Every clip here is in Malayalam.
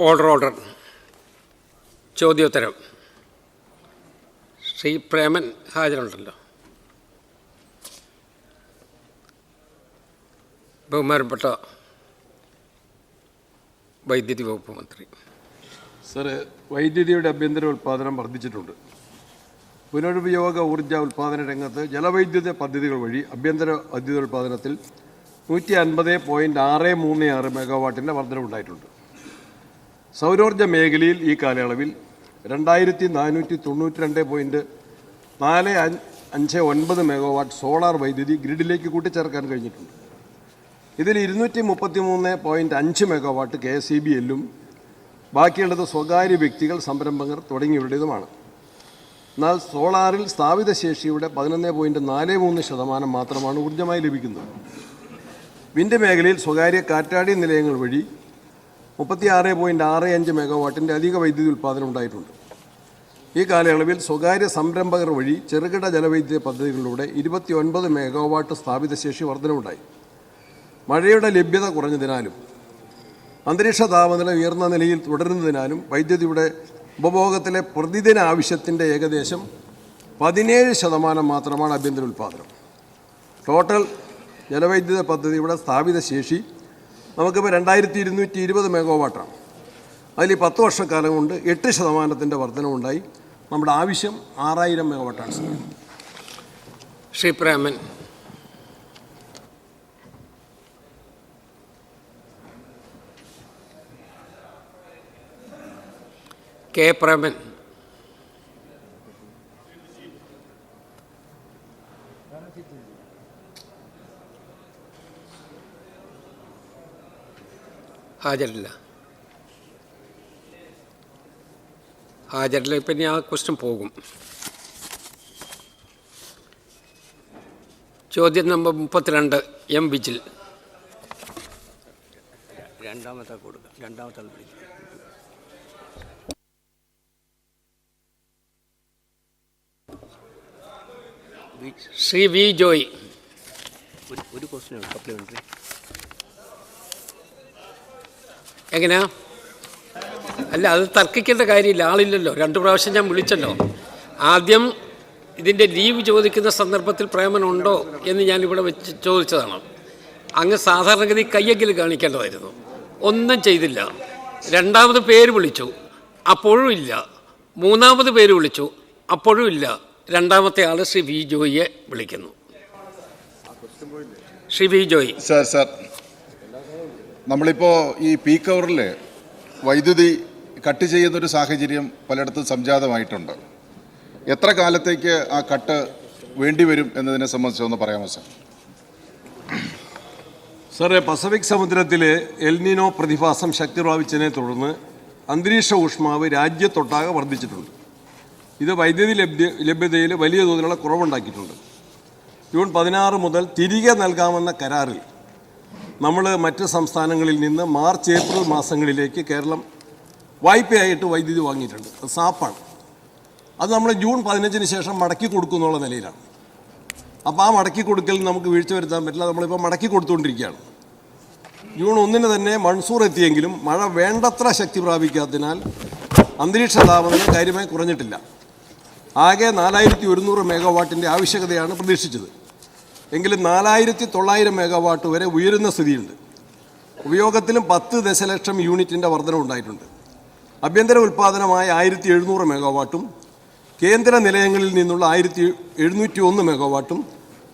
ഓർഡർ ചോദ്യോത്തരം. ശ്രീ പ്രേമൻ ഹാജരുണ്ടല്ലോ. ബഹുമാനപ്പെട്ട വൈദ്യുതി വകുപ്പ് മന്ത്രി. സാറ്, വൈദ്യുതിയുടെ ആഭ്യന്തര ഉൽപ്പാദനം വർദ്ധിച്ചിട്ടുണ്ട്. പുനരുപയോഗ ഊർജ്ജ ഉൽപ്പാദന രംഗത്ത് ജലവൈദ്യുത പദ്ധതികൾ വഴി ആഭ്യന്തര വൈദ്യുത ഉൽപ്പാദനത്തിൽ 150.636 മെഗാവാട്ടിൻ്റെ വർധനവുണ്ടായിട്ടുണ്ട്. സൗരോർജ്ജ മേഖലയിൽ ഈ കാലയളവിൽ 2492.459 മെഗാവാട്ട് സോളാർ വൈദ്യുതി ഗ്രിഡിലേക്ക് കൂട്ടിച്ചേർക്കാൻ കഴിഞ്ഞിട്ടുണ്ട്. ഇതിൽ 233.5 മെഗാവാട്ട് KSEBL-ഉം ബാക്കിയുള്ളത് സ്വകാര്യ വ്യക്തികൾ, സംരംഭകർ തുടങ്ങിയവരുടേതുമാണ്. എന്നാൽ സോളാറിൽ സ്ഥാപിത ശേഷിയുടെ 11.43% മാത്രമാണ് ഊർജ്ജമായി ലഭിക്കുന്നത്. വിൻഡ് മേഖലയിൽ സ്വകാര്യ കാറ്റാടി നിലയങ്ങൾ വഴി 36.65 മെഗാവാട്ടിൻ്റെ അധിക വൈദ്യുതി ഉൽപ്പാദനം ഉണ്ടായിട്ടുണ്ട്. ഈ കാലയളവിൽ സ്വകാര്യ സംരംഭകർ വഴി ചെറുകിട ജലവൈദ്യുത പദ്ധതികളിലൂടെ 29 മെഗാവാട്ട് സ്ഥാപിത ശേഷി വർധനവുണ്ടായി. മഴയുടെ ലഭ്യത കുറഞ്ഞതിനാലും അന്തരീക്ഷ താപനില ഉയർന്ന നിലയിൽ തുടരുന്നതിനാലും വൈദ്യുതിയുടെ ഉപഭോഗത്തിലെ പ്രതിദിന ആവശ്യത്തിൻ്റെ ഏകദേശം 17% മാത്രമാണ് ആഭ്യന്തര ഉൽപ്പാദനം. ടോട്ടൽ ജലവൈദ്യുത പദ്ധതിയുടെ സ്ഥാപിത ശേഷി നമുക്കിപ്പോൾ 2220 മെഗാവാട്ടാണ്. അതിൽ 10 വർഷക്കാലം കൊണ്ട് 8% വർധനവുണ്ടായി. നമ്മുടെ ആവശ്യം 6000 മെഗാവാട്ടാണ്. ശ്രീ പ്രേമൻ. കെ പ്രേമൻ. ഹാജരില്ല. പിന്നെ ആ ക്വസ്റ്റ്യൻ പോകും. ചോദ്യം നമ്പർ 32 എം വിജിൽ. രണ്ടാമത്തെ ശ്രീ വി ജോയ്. ഒരു ക്വസ്റ്റ്യൻ സപ്ലിമെൻ്ററി. എങ്ങനെയാ? അല്ല, അത് തർക്കിക്കേണ്ട കാര്യമില്ല. ആളില്ലല്ലോ. 2 പ്രാവശ്യം ഞാൻ വിളിച്ചല്ലോ. ആദ്യം ഇതിൻ്റെ ലീവ് ചോദിക്കുന്ന സന്ദർഭത്തിൽ പ്രേമനുണ്ടോ എന്ന് ഞാനിവിടെ വെച്ച് ചോദിച്ചതാണ്. അങ്ങ് സാധാരണഗതി കയ്യെങ്കിലും കാണിക്കേണ്ടതായിരുന്നു. ഒന്നും ചെയ്തില്ല. രണ്ടാമത് പേര് വിളിച്ചു, അപ്പോഴും ഇല്ല. മൂന്നാമത് പേര് വിളിച്ചു, അപ്പോഴും ഇല്ല. രണ്ടാമത്തെ ആൾ ശ്രീ വി ജോയിയെ വിളിക്കുന്നു. ശ്രീ വി ജോയി. സാർ, നമ്മളിപ്പോൾ ഈ പീക്ക് അവറിൽ വൈദ്യുതി കട്ട് ചെയ്യുന്നൊരു സാഹചര്യം പലയിടത്തും സംജാതമായിട്ടുണ്ട്. എത്ര കാലത്തേക്ക് ആ കട്ട് വേണ്ടിവരും എന്നതിനെ സംബന്ധിച്ച് ഒന്ന് പറയാമോ സാർ? സാറേ, പസഫിക് സമുദ്രത്തിലെ എൽനിനോ പ്രതിഭാസം ശക്തി പ്രാപിച്ചതിനെ തുടർന്ന് അന്തരീക്ഷ ഊഷ്മാവ് രാജ്യത്തൊട്ടാകെ വർദ്ധിച്ചിട്ടുണ്ട്. ഇത് വൈദ്യുതി ലഭ്യതയിൽ വലിയ തോതിലുള്ള കുറവുണ്ടാക്കിയിട്ടുണ്ട്. ജൂൺ 16 മുതൽ തിരികെ നൽകാമെന്ന കരാറിൽ നമ്മൾ മറ്റ് സംസ്ഥാനങ്ങളിൽ നിന്ന് മാർച്ച് ഏപ്രിൽ മാസങ്ങളിലേക്ക് കേരളം വായ്പയായിട്ട് വൈദ്യുതി വാങ്ങിയിട്ടുണ്ട്. അത് സാപ്പാണ്. അത് നമ്മൾ ജൂൺ 15 ശേഷം മടക്കി കൊടുക്കുന്നുള്ള നിലയിലാണ്. അപ്പോൾ ആ മടക്കി കൊടുക്കൽ നമുക്ക് വീഴ്ച വരുത്താൻ പറ്റില്ല. നമ്മളിപ്പോൾ മടക്കി കൊടുത്തുകൊണ്ടിരിക്കുകയാണ്. ജൂൺ 1 തന്നെ മൺസൂർ എത്തിയെങ്കിലും മഴ വേണ്ടത്ര ശക്തി പ്രാപിക്കാത്തതിനാൽ അന്തരീക്ഷ താപനില കാര്യമായി കുറഞ്ഞിട്ടില്ല. ആകെ 4100 മെഗാവാട്ടിൻ്റെ ആവശ്യകതയാണ് പ്രതീക്ഷിച്ചത്. എങ്കിലും 4900 മെഗാവാട്ട് വരെ ഉയരുന്ന സ്ഥിതിയുണ്ട്. ഉപയോഗത്തിലും 10 ദശലക്ഷം യൂണിറ്റിൻ്റെ വർധനവുണ്ടായിട്ടുണ്ട്. ആഭ്യന്തര ഉൽപ്പാദനമായ 1700 മെഗാവാട്ടും കേന്ദ്ര നിലയങ്ങളിൽ നിന്നുള്ള 1701 മെഗാവാട്ടും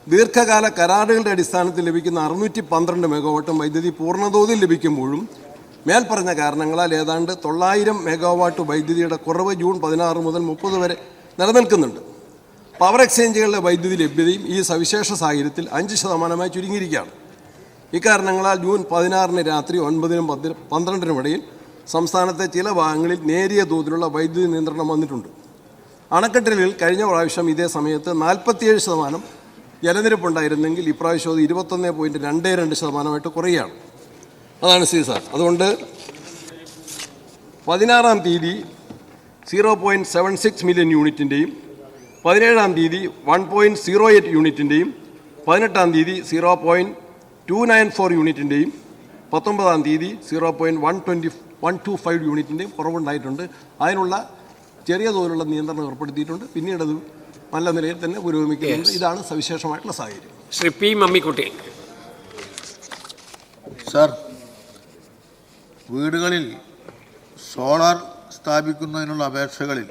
ദീർഘകാല കരാറുകളുടെ അടിസ്ഥാനത്തിൽ ലഭിക്കുന്ന 612 മെഗാവാട്ടും വൈദ്യുതി പൂർണ്ണതോതിൽ ലഭിക്കുമ്പോഴും മേൽപ്പറഞ്ഞ കാരണങ്ങളാൽ ഏതാണ്ട് 900 മെഗാവാട്ട് വൈദ്യുതിയുടെ കുറവ് ജൂൺ 16 മുതൽ 30 വരെ നിലനിൽക്കുന്നുണ്ട്. പവർ എക്സ്ചേഞ്ചുകളുടെ വൈദ്യുതി ലഭ്യതയും ഈ സവിശേഷ സാഹചര്യത്തിൽ 5% ചുരുങ്ങിയിരിക്കുകയാണ്. ഇക്കാരണങ്ങളാൽ ജൂൺ 16 രാത്രി 9-നും 12-നും ഇടയിൽ സംസ്ഥാനത്തെ ചില ഭാഗങ്ങളിൽ നേരിയ തോതിലുള്ള വൈദ്യുതി നിയന്ത്രണം വന്നിട്ടുണ്ട്. അണക്കെട്ടുകളിൽ കഴിഞ്ഞ പ്രാവശ്യം ഇതേ സമയത്ത് 47% ജലനിരപ്പുണ്ടായിരുന്നെങ്കിൽ ഇപ്രാവശ്യം അത് 21.22% കുറയുകയാണ്. അതാണ് സ്ഥിതി സാർ. അതുകൊണ്ട് 16-ാം തീയതി 0.76 മില്യൺ യൂണിറ്റിൻ്റെയും 17-ാം തീയതി 1.08 യൂണിറ്റിൻ്റെയും 18-ാം തീയതി 0.294 യൂണിറ്റിൻ്റെയും 19-ാം തീയതി 125 യൂണിറ്റിൻ്റെയും കുറവുണ്ടായിട്ടുണ്ട്. അതിനുള്ള ചെറിയ തോതിലുള്ള നിയന്ത്രണം ഏർപ്പെടുത്തിയിട്ടുണ്ട്. പിന്നീട് അത് നല്ല നിലയിൽ തന്നെ പുരോഗമിക്കുന്നുണ്ട്. ഇതാണ് സവിശേഷമായിട്ടുള്ള സാഹചര്യം. ശ്രീ പി മമ്മിക്കുട്ടി. സർ, വീടുകളിൽ സോളാർ സ്ഥാപിക്കുന്നതിനുള്ള അപേക്ഷകളിൽ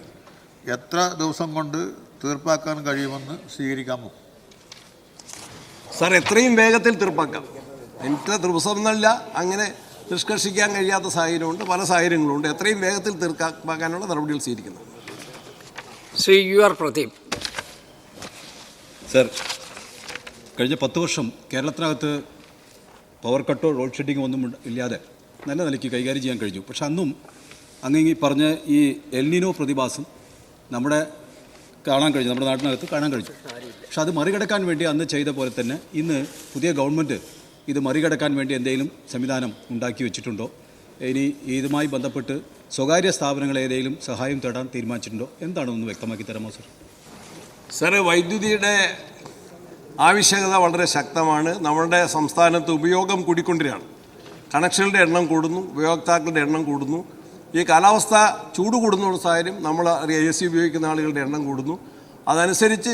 എത്ര ദിവസം കൊണ്ട് തീർപ്പാക്കാൻ കഴിയുമെന്ന് സ്വീകരിക്കാമോ? സാർ, എത്രയും വേഗത്തിൽ തീർപ്പാക്കാം. എനിക്ക് ദിവസം എന്നല്ല, അങ്ങനെ നിഷ്കർഷിക്കാൻ കഴിയാത്ത സാഹചര്യമുണ്ട്, പല സാഹചര്യങ്ങളുണ്ട്. എത്രയും വേഗത്തിൽ തീർപ്പാക്കാനുള്ള നടപടികൾ സ്വീകരിക്കുന്നു. Shri you are Pradeep. Sir, കഴിഞ്ഞ 10 വർഷം കേരളത്തിനകത്ത് പവർ കട്ടോ റോഡ് ഷെഡിങ്ങോ ഒന്നും ഇല്ലാതെ നല്ല നിലയ്ക്ക് കൈകാര്യം ചെയ്യാൻ കഴിഞ്ഞു. പക്ഷെ അന്നും അങ്ങ് പറഞ്ഞ ഈ എൽനിനോ പ്രതിഭാസം നമ്മുടെ നാട്ടിനകത്ത് കാണാൻ കഴിഞ്ഞു. പക്ഷെ അത് മറികടക്കാൻ വേണ്ടി അന്ന് ചെയ്ത പോലെ തന്നെ ഇന്ന് പുതിയ ഗവൺമെൻറ് ഇത് മറികടക്കാൻ വേണ്ടി എന്തെങ്കിലും സംവിധാനം ഉണ്ടാക്കി വെച്ചിട്ടുണ്ടോ? ഇനി ഇതുമായി ബന്ധപ്പെട്ട് സ്വകാര്യ സ്ഥാപനങ്ങൾ ഏതെങ്കിലും സഹായം തേടാൻ തീരുമാനിച്ചിട്ടുണ്ടോ? എന്താണെന്ന് വ്യക്തമാക്കി തരാമോ സർ? സാറ്, വൈദ്യുതിയുടെ ആവശ്യകത വളരെ ശക്തമാണ്. നമ്മുടെ സംസ്ഥാനത്ത് ഉപയോഗം കൂടിക്കൊണ്ടിരിക്കുകയാണ്. കണക്ഷനുകളുടെ എണ്ണം കൂടുന്നു, ഉപയോക്താക്കളുടെ എണ്ണം കൂടുന്നു. ഈ കാലാവസ്ഥ ചൂട് കൂടുന്ന സാഹചര്യം നമ്മൾ അറിയാം. AC ഉപയോഗിക്കുന്ന ആളുകളുടെ എണ്ണം കൂടുന്നു. അതനുസരിച്ച്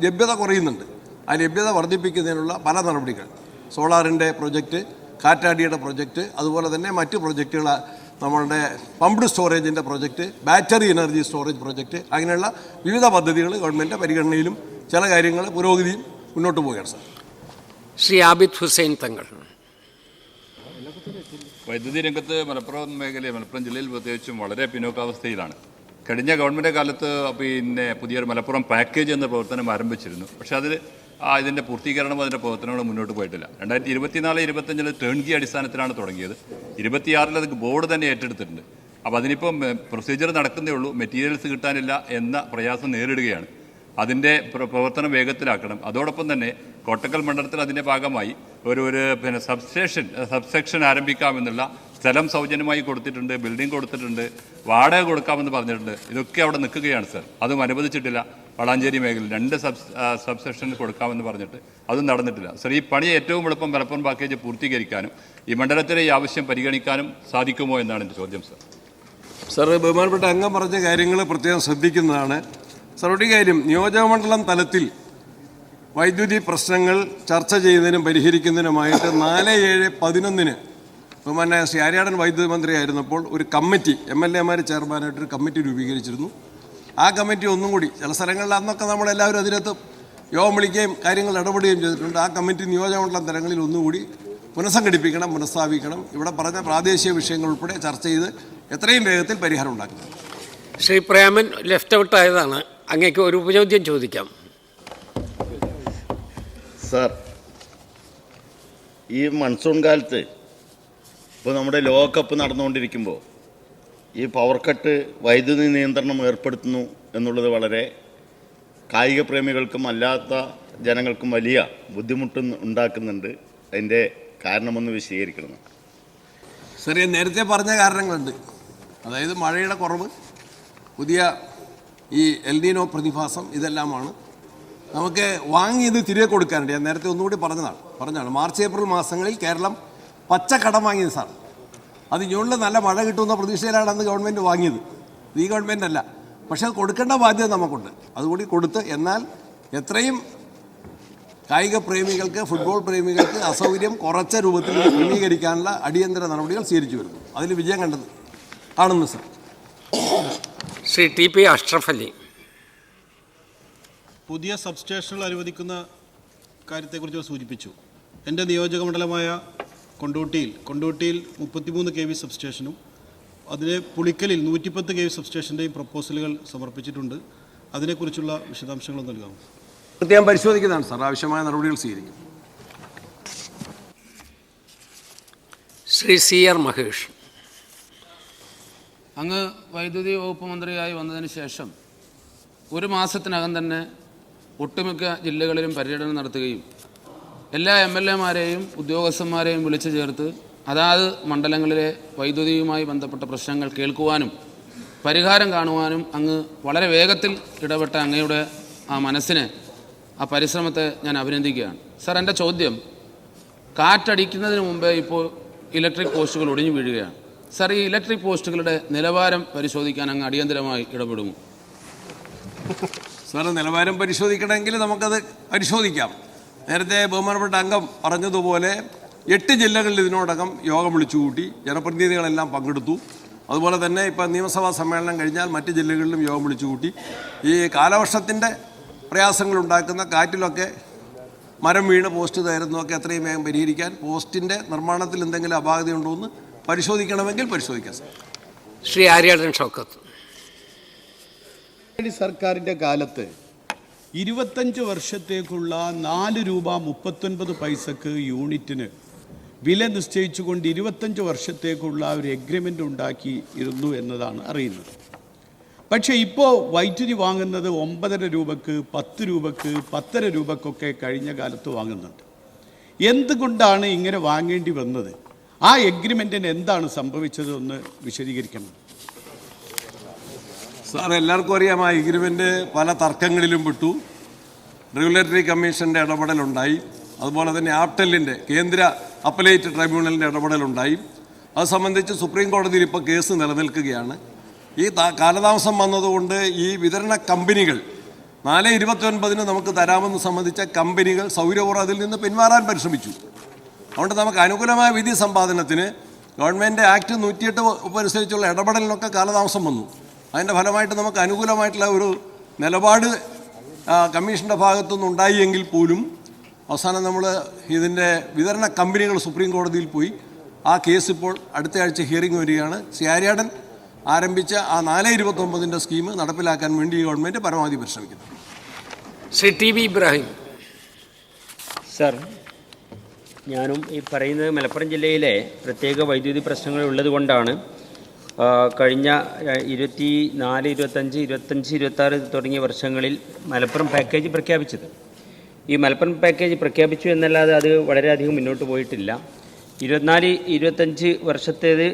ലഭ്യത കുറയുന്നുണ്ട്. ആ ലഭ്യത വർദ്ധിപ്പിക്കുന്നതിനുള്ള പല നടപടികൾ, സോളാറിൻ്റെ പ്രൊജക്റ്റ്, കാറ്റാടിയുടെ പ്രൊജക്റ്റ്, അതുപോലെ തന്നെ മറ്റ് പ്രൊജക്റ്റുകൾ, നമ്മളുടെ പമ്പ്ഡ് സ്റ്റോറേജിൻ്റെ project, battery energy storage project, അങ്ങനെയുള്ള വിവിധ പദ്ധതികൾ ഗവൺമെൻറ് പരിഗണനയിലും ചില കാര്യങ്ങൾ പുരോഗതിയും മുന്നോട്ട് പോവുകയാണ് സാർ. ശ്രീ ആബിദ് ഹുസൈൻ തങ്ങൾ. വൈദ്യുതി രംഗത്ത് മലപ്പുറം ജില്ലയിൽ പ്രത്യേകിച്ചും വളരെ പിന്നോക്കാവസ്ഥയിലാണ്. കഴിഞ്ഞ ഗവൺമെൻറ് കാലത്ത് പുതിയൊരു മലപ്പുറം പാക്കേജ് എന്ന പ്രവർത്തനം ആരംഭിച്ചിരുന്നു. പക്ഷേ ഇതിൻ്റെ പൂർത്തീകരണം, അതിൻ്റെ പ്രവർത്തനങ്ങൾ മുന്നോട്ട് പോയിട്ടില്ല. 2024-25 ടേൺകി അടിസ്ഥാനത്തിലാണ് തുടങ്ങിയത്. 26 അത് ബോർഡ് തന്നെ ഏറ്റെടുത്തിട്ടുണ്ട്. അപ്പോൾ അതിനിപ്പം പ്രൊസീജിയർ നടക്കുന്നേ ഉള്ളൂ. മെറ്റീരിയൽസ് കിട്ടാനില്ല എന്ന പ്രയാസം നേരിടുകയാണ്. അതിൻ്റെ പ്രവർത്തനം വേഗത്തിലാക്കണം. അതോടൊപ്പം തന്നെ കോട്ടക്കൽ മണ്ഡലത്തിൽ അതിൻ്റെ ഭാഗമായി ഒരു സബ്സെക്ഷൻ ആരംഭിക്കാമെന്നുള്ള സ്ഥലം സൗജന്യമായി കൊടുത്തിട്ടുണ്ട്, ബിൽഡിംഗ് കൊടുത്തിട്ടുണ്ട്, വാടക കൊടുക്കാമെന്ന് പറഞ്ഞിട്ടുണ്ട്. ഇതൊക്കെ അവിടെ നിൽക്കുകയാണ് സർ. അതും അനുവദിച്ചിട്ടില്ല. വളാഞ്ചേരി മേഖലയിൽ 2 സബ്സെക്ഷൻ കൊടുക്കാമെന്ന് പറഞ്ഞിട്ട് അതും നടന്നിട്ടില്ല. സർ, ഈ പണി ഏറ്റവും എളുപ്പം മലപ്പുറം പാക്കേജ് പൂർത്തീകരിക്കാനും ഈ മണ്ഡലത്തിലെ ഈ ആവശ്യം പരിഗണിക്കാനും സാധിക്കുമോ എന്നാണ് എൻ്റെ ചോദ്യം സർ. സാർ, ബഹുമാനപ്പെട്ട അംഗം പറഞ്ഞ കാര്യങ്ങൾ പ്രത്യേകം ശ്രദ്ധിക്കുന്നതാണ്. സാർ, ഒരു കാര്യം, നിയോജകമണ്ഡലം തലത്തിൽ വൈദ്യുതി പ്രശ്നങ്ങൾ ചർച്ച ചെയ്യുന്നതിനും പരിഹരിക്കുന്നതിനുമായിട്ട് 4/7/11 ബഹുമാനായ ശ്രീ ആര്യാടൻ വൈദ്യുതി മന്ത്രിയായിരുന്നപ്പോൾ ഒരു കമ്മിറ്റി, MLA-മാർ ചെയർമാനായിട്ടൊരു കമ്മിറ്റി രൂപീകരിച്ചിരുന്നു. ആ കമ്മിറ്റി ഒന്നും കൂടി, ചില സ്ഥലങ്ങളിൽ അന്നൊക്കെ നമ്മളെല്ലാവരും അതിനകത്ത് യോഗം വിളിക്കുകയും കാര്യങ്ങൾ ഇടപെടുകയും ചെയ്തിട്ടുണ്ട്. ആ കമ്മിറ്റി നിയോജകമണ്ഡലം തലങ്ങളിൽ ഒന്നുകൂടി പുനഃസംഘടിപ്പിക്കണം, പുനഃസ്ഥാപിക്കണം. ഇവിടെ പറഞ്ഞ പ്രാദേശിക വിഷയങ്ങൾ ഉൾപ്പെടെ ചർച്ച ചെയ്ത് എത്രയും വേഗത്തിൽ പരിഹാരം ഉണ്ടാക്കണം. ശ്രീ പ്രേമൻ ലെഫ്റ്റ് ഔട്ട് ആയതാണ്. അങ്ങേക്ക് ഒരു ഉപചോദ്യം ചോദിക്കാം. സാർ, ഈ മൺസൂൺ കാലത്ത് ഇപ്പോൾ നമ്മുടെ ലോകകപ്പ് നടന്നുകൊണ്ടിരിക്കുമ്പോൾ ഈ പവർ കട്ട്, വൈദ്യുതി നിയന്ത്രണം ഏർപ്പെടുത്തുന്നു എന്നുള്ളത് വളരെ കായിക പ്രേമികൾക്കും അല്ലാത്ത ജനങ്ങൾക്കും വലിയ ബുദ്ധിമുട്ട് ഉണ്ടാക്കുന്നുണ്ട്. അതിൻ്റെ കാരണമൊന്ന് വിശദീകരിക്കണം. സാർ, നേരത്തെ പറഞ്ഞ കാരണങ്ങളുണ്ട്. അതായത് മഴയുടെ കുറവ്, പുതിയ ഈ എൽനിനോ പ്രതിഭാസം, ഇതെല്ലാമാണ്. നമുക്ക് വാങ്ങിയത് തിരികെ കൊടുക്കാനുണ്ട്. ഞാൻ നേരത്തെ ഒന്നുകൂടി പറഞ്ഞതാണ് മാർച്ച് ഏപ്രിൽ മാസങ്ങളിൽ കേരളം പച്ചക്കടം വാങ്ങിയത് സാർ. അത് ജൂണിൽ നല്ല മഴ കിട്ടുമെന്ന പ്രതീക്ഷയിലാണ് അന്ന് ഗവൺമെൻറ് വാങ്ങിയത്. ഈ ഗവൺമെൻറ് അല്ല. പക്ഷേ അത് കൊടുക്കേണ്ട ബാധ്യത നമുക്കുണ്ട്. അതുകൂടി കൊടുത്ത്, എന്നാൽ എത്രയും കായിക പ്രേമികൾക്ക്, ഫുട്ബോൾ പ്രേമികൾക്ക് അസൗകര്യം കുറച്ച രൂപത്തിൽ ക്രമീകരിക്കാനുള്ള അടിയന്തര നടപടികൾ സ്വീകരിച്ചു വരുന്നു. അതിൽ വിജയം കണ്ടത് കാണുന്നു സാർ. ശ്രീ TP അഷ്റഫ് അലി. പുതിയ സബ്സ്റ്റേഷനുകൾ അനുവദിക്കുന്ന കാര്യത്തെക്കുറിച്ച് സൂചിപ്പിച്ചു. എൻ്റെ നിയോജകമണ്ഡലമായ കൊണ്ടോട്ടിയിൽ 33 kV സബ്സ്റ്റേഷനും അതിലെ പുളിക്കലിൽ 110 kV സബ്സ്റ്റേഷൻ്റെയും പ്രപ്പോസലുകൾ സമർപ്പിച്ചിട്ടുണ്ട്. അതിനെക്കുറിച്ചുള്ള വിശദാംശങ്ങൾ നൽകാമോ? പ്രത്യേകം പരിശോധിക്കുന്നതാണ് സാർ. ആവശ്യമായ നടപടികൾ സ്വീകരിക്കും. ശ്രീ CR മഹേഷ്. അങ്ങ് വൈദ്യുതി വകുപ്പ് മന്ത്രിയായി വന്നതിന് ശേഷം 1 മാസത്തിനകം തന്നെ ഒട്ടുമിക്ക ജില്ലകളിലും പര്യടനം നടത്തുകയും എല്ലാ MLA-മാരെയും ഉദ്യോഗസ്ഥന്മാരെയും വിളിച്ചു ചേർത്ത് അതാത് മണ്ഡലങ്ങളിലെ വൈദ്യുതിയുമായി ബന്ധപ്പെട്ട പ്രശ്നങ്ങൾ കേൾക്കുവാനും പരിഹാരം കാണുവാനും അങ്ങ് വളരെ വേഗത്തിൽ ഇടപെട്ട അങ്ങയുടെ ആ മനസ്സിനെ, ആ പരിശ്രമത്തെ ഞാൻ അഭിനന്ദിക്കുകയാണ്. സാർ, എൻ്റെ ചോദ്യം, കാറ്റടിക്കുന്നതിന് മുമ്പേ ഇപ്പോൾ ഇലക്ട്രിക് പോസ്റ്റുകൾ ഒടിഞ്ഞു വീഴുകയാണ്. സാർ, ഈ ഇലക്ട്രിക് പോസ്റ്റുകളുടെ നിലവാരം പരിശോധിക്കാൻ അങ്ങ് അടിയന്തരമായി ഇടപെടുമോ? സാറ് നിലവാരം പരിശോധിക്കണമെങ്കിൽ നമുക്കത് പരിശോധിക്കാം. നേരത്തെ ബഹുമാനപ്പെട്ട അംഗം പറഞ്ഞതുപോലെ 8 ജില്ലകളിൽ ഇതിനോടകം യോഗം വിളിച്ചുകൂട്ടി, ജനപ്രതിനിധികളെല്ലാം പങ്കെടുത്തു. അതുപോലെ തന്നെ ഇപ്പം നിയമസഭാ സമ്മേളനം കഴിഞ്ഞാൽ മറ്റ് ജില്ലകളിലും യോഗം വിളിച്ചുകൂട്ടി. ഈ കാലവർഷത്തിൻ്റെ പ്രയാസങ്ങളുണ്ടാക്കുന്ന കാറ്റിലൊക്കെ മരം വീണ് പോസ്റ്റ് തകരുന്നതൊക്കെ എത്രയും വേഗം പരിഹരിക്കാൻ, പോസ്റ്റിൻ്റെ നിർമ്മാണത്തിൽ എന്തെങ്കിലും അപാകതയുണ്ടോ എന്ന് പരിശോധിക്കണമെങ്കിൽ പരിശോധിക്കാം. സാർ. ശ്രീ ആര്യാടൻ ഷൗക്കത്ത്. സർക്കാരിൻ്റെ കാലത്ത് 25 വർഷത്തേക്കുള്ള 4 രൂപ 39 പൈസക്ക് യൂണിറ്റിന് വില നിശ്ചയിച്ചുകൊണ്ട് 25 വർഷത്തേക്കുള്ള ഒരു എഗ്രിമെൻ്റ് ഉണ്ടാക്കിയിരുന്നു എന്നതാണ് അറിയുന്നത്. പക്ഷേ ഇപ്പോൾ വൈദ്യുതി വാങ്ങുന്നത് 9.5 രൂപക്ക്, 10 രൂപക്ക്, 10.5 രൂപക്കൊക്കെ കഴിഞ്ഞ കാലത്ത് വാങ്ങുന്നുണ്ട്. എന്തുകൊണ്ടാണ് ഇങ്ങനെ വാങ്ങേണ്ടി വന്നത്? ആ എഗ്രിമെൻറ്റിന് എന്താണ് സംഭവിച്ചതെന്ന് വിശദീകരിക്കണം. സാർ, എല്ലാവർക്കും അറിയാം ആ എഗ്രിമെൻ്റ് പല തർക്കങ്ങളിലും പെട്ടു. റെഗുലേറ്ററി കമ്മീഷൻ്റെ ഇടപെടലുണ്ടായി. അതുപോലെ തന്നെ ആപ്റ്റലിൻ്റെ കേന്ദ്ര അപ്പലേറ്റ് ട്രൈബ്യൂണലിൻ്റെ ഇടപെടലുണ്ടായി. അത് സംബന്ധിച്ച് സുപ്രീം കോടതിയിൽ ഇപ്പോൾ കേസ് നിലനിൽക്കുകയാണ്. ഈ കാലതാമസം വന്നതുകൊണ്ട് ഈ വിതരണ കമ്പനികൾ 4/29 നമുക്ക് തരാമെന്ന് സംബന്ധിച്ച കമ്പനികൾ സൗകര്യപൂർവ്വം അതിൽ നിന്ന് പിന്മാറാൻ പരിശ്രമിച്ചു. അതുകൊണ്ട് നമുക്ക് അനുകൂലമായ വിധി സമ്പാദനത്തിന് ഗവൺമെൻറ് ആക്ട് 108 അനുസരിച്ചുള്ള ഇടപെടലിനൊക്കെ കാലതാമസം വന്നു. അതിൻ്റെ ഫലമായിട്ട് നമുക്ക് അനുകൂലമായിട്ടുള്ള ഒരു നിലപാട് കമ്മീഷൻ്റെ ഭാഗത്തുനിന്ന് ഉണ്ടായി പോലും അവസാനം നമ്മൾ ഇതിൻ്റെ വിതരണ കമ്പനികൾ സുപ്രീം കോടതിയിൽ പോയി. ആ കേസ് ഇപ്പോൾ അടുത്ത ആഴ്ച ഹിയറിംഗ് വരികയാണ്. ശ്രീ ആര്യാടൻ ആരംഭിച്ച ആ 4/29 സ്കീം നടപ്പിലാക്കാൻ വേണ്ടി ഈ ഗവൺമെൻറ് പരമാവധി പരിശ്രമിക്കുന്നു. Shri T V Ibrahim. Sir, ഞാനും ഈ പറയുന്നത് മലപ്പുറം ജില്ലയിലെ പ്രത്യേക വൈദ്യുതി പ്രശ്നങ്ങൾ ഉള്ളത് കൊണ്ടാണ് കഴിഞ്ഞ 24, 25, 25, 26 തുടങ്ങിയ വർഷങ്ങളിൽ മലപ്പുറം പാക്കേജ് പ്രഖ്യാപിച്ചത്. ഈ മലപ്പുറം പാക്കേജ് പ്രഖ്യാപിച്ചു എന്നല്ലാതെ അത് വളരെയധികം മുന്നോട്ട് പോയിട്ടില്ല. 24, 25 വർഷത്തേത്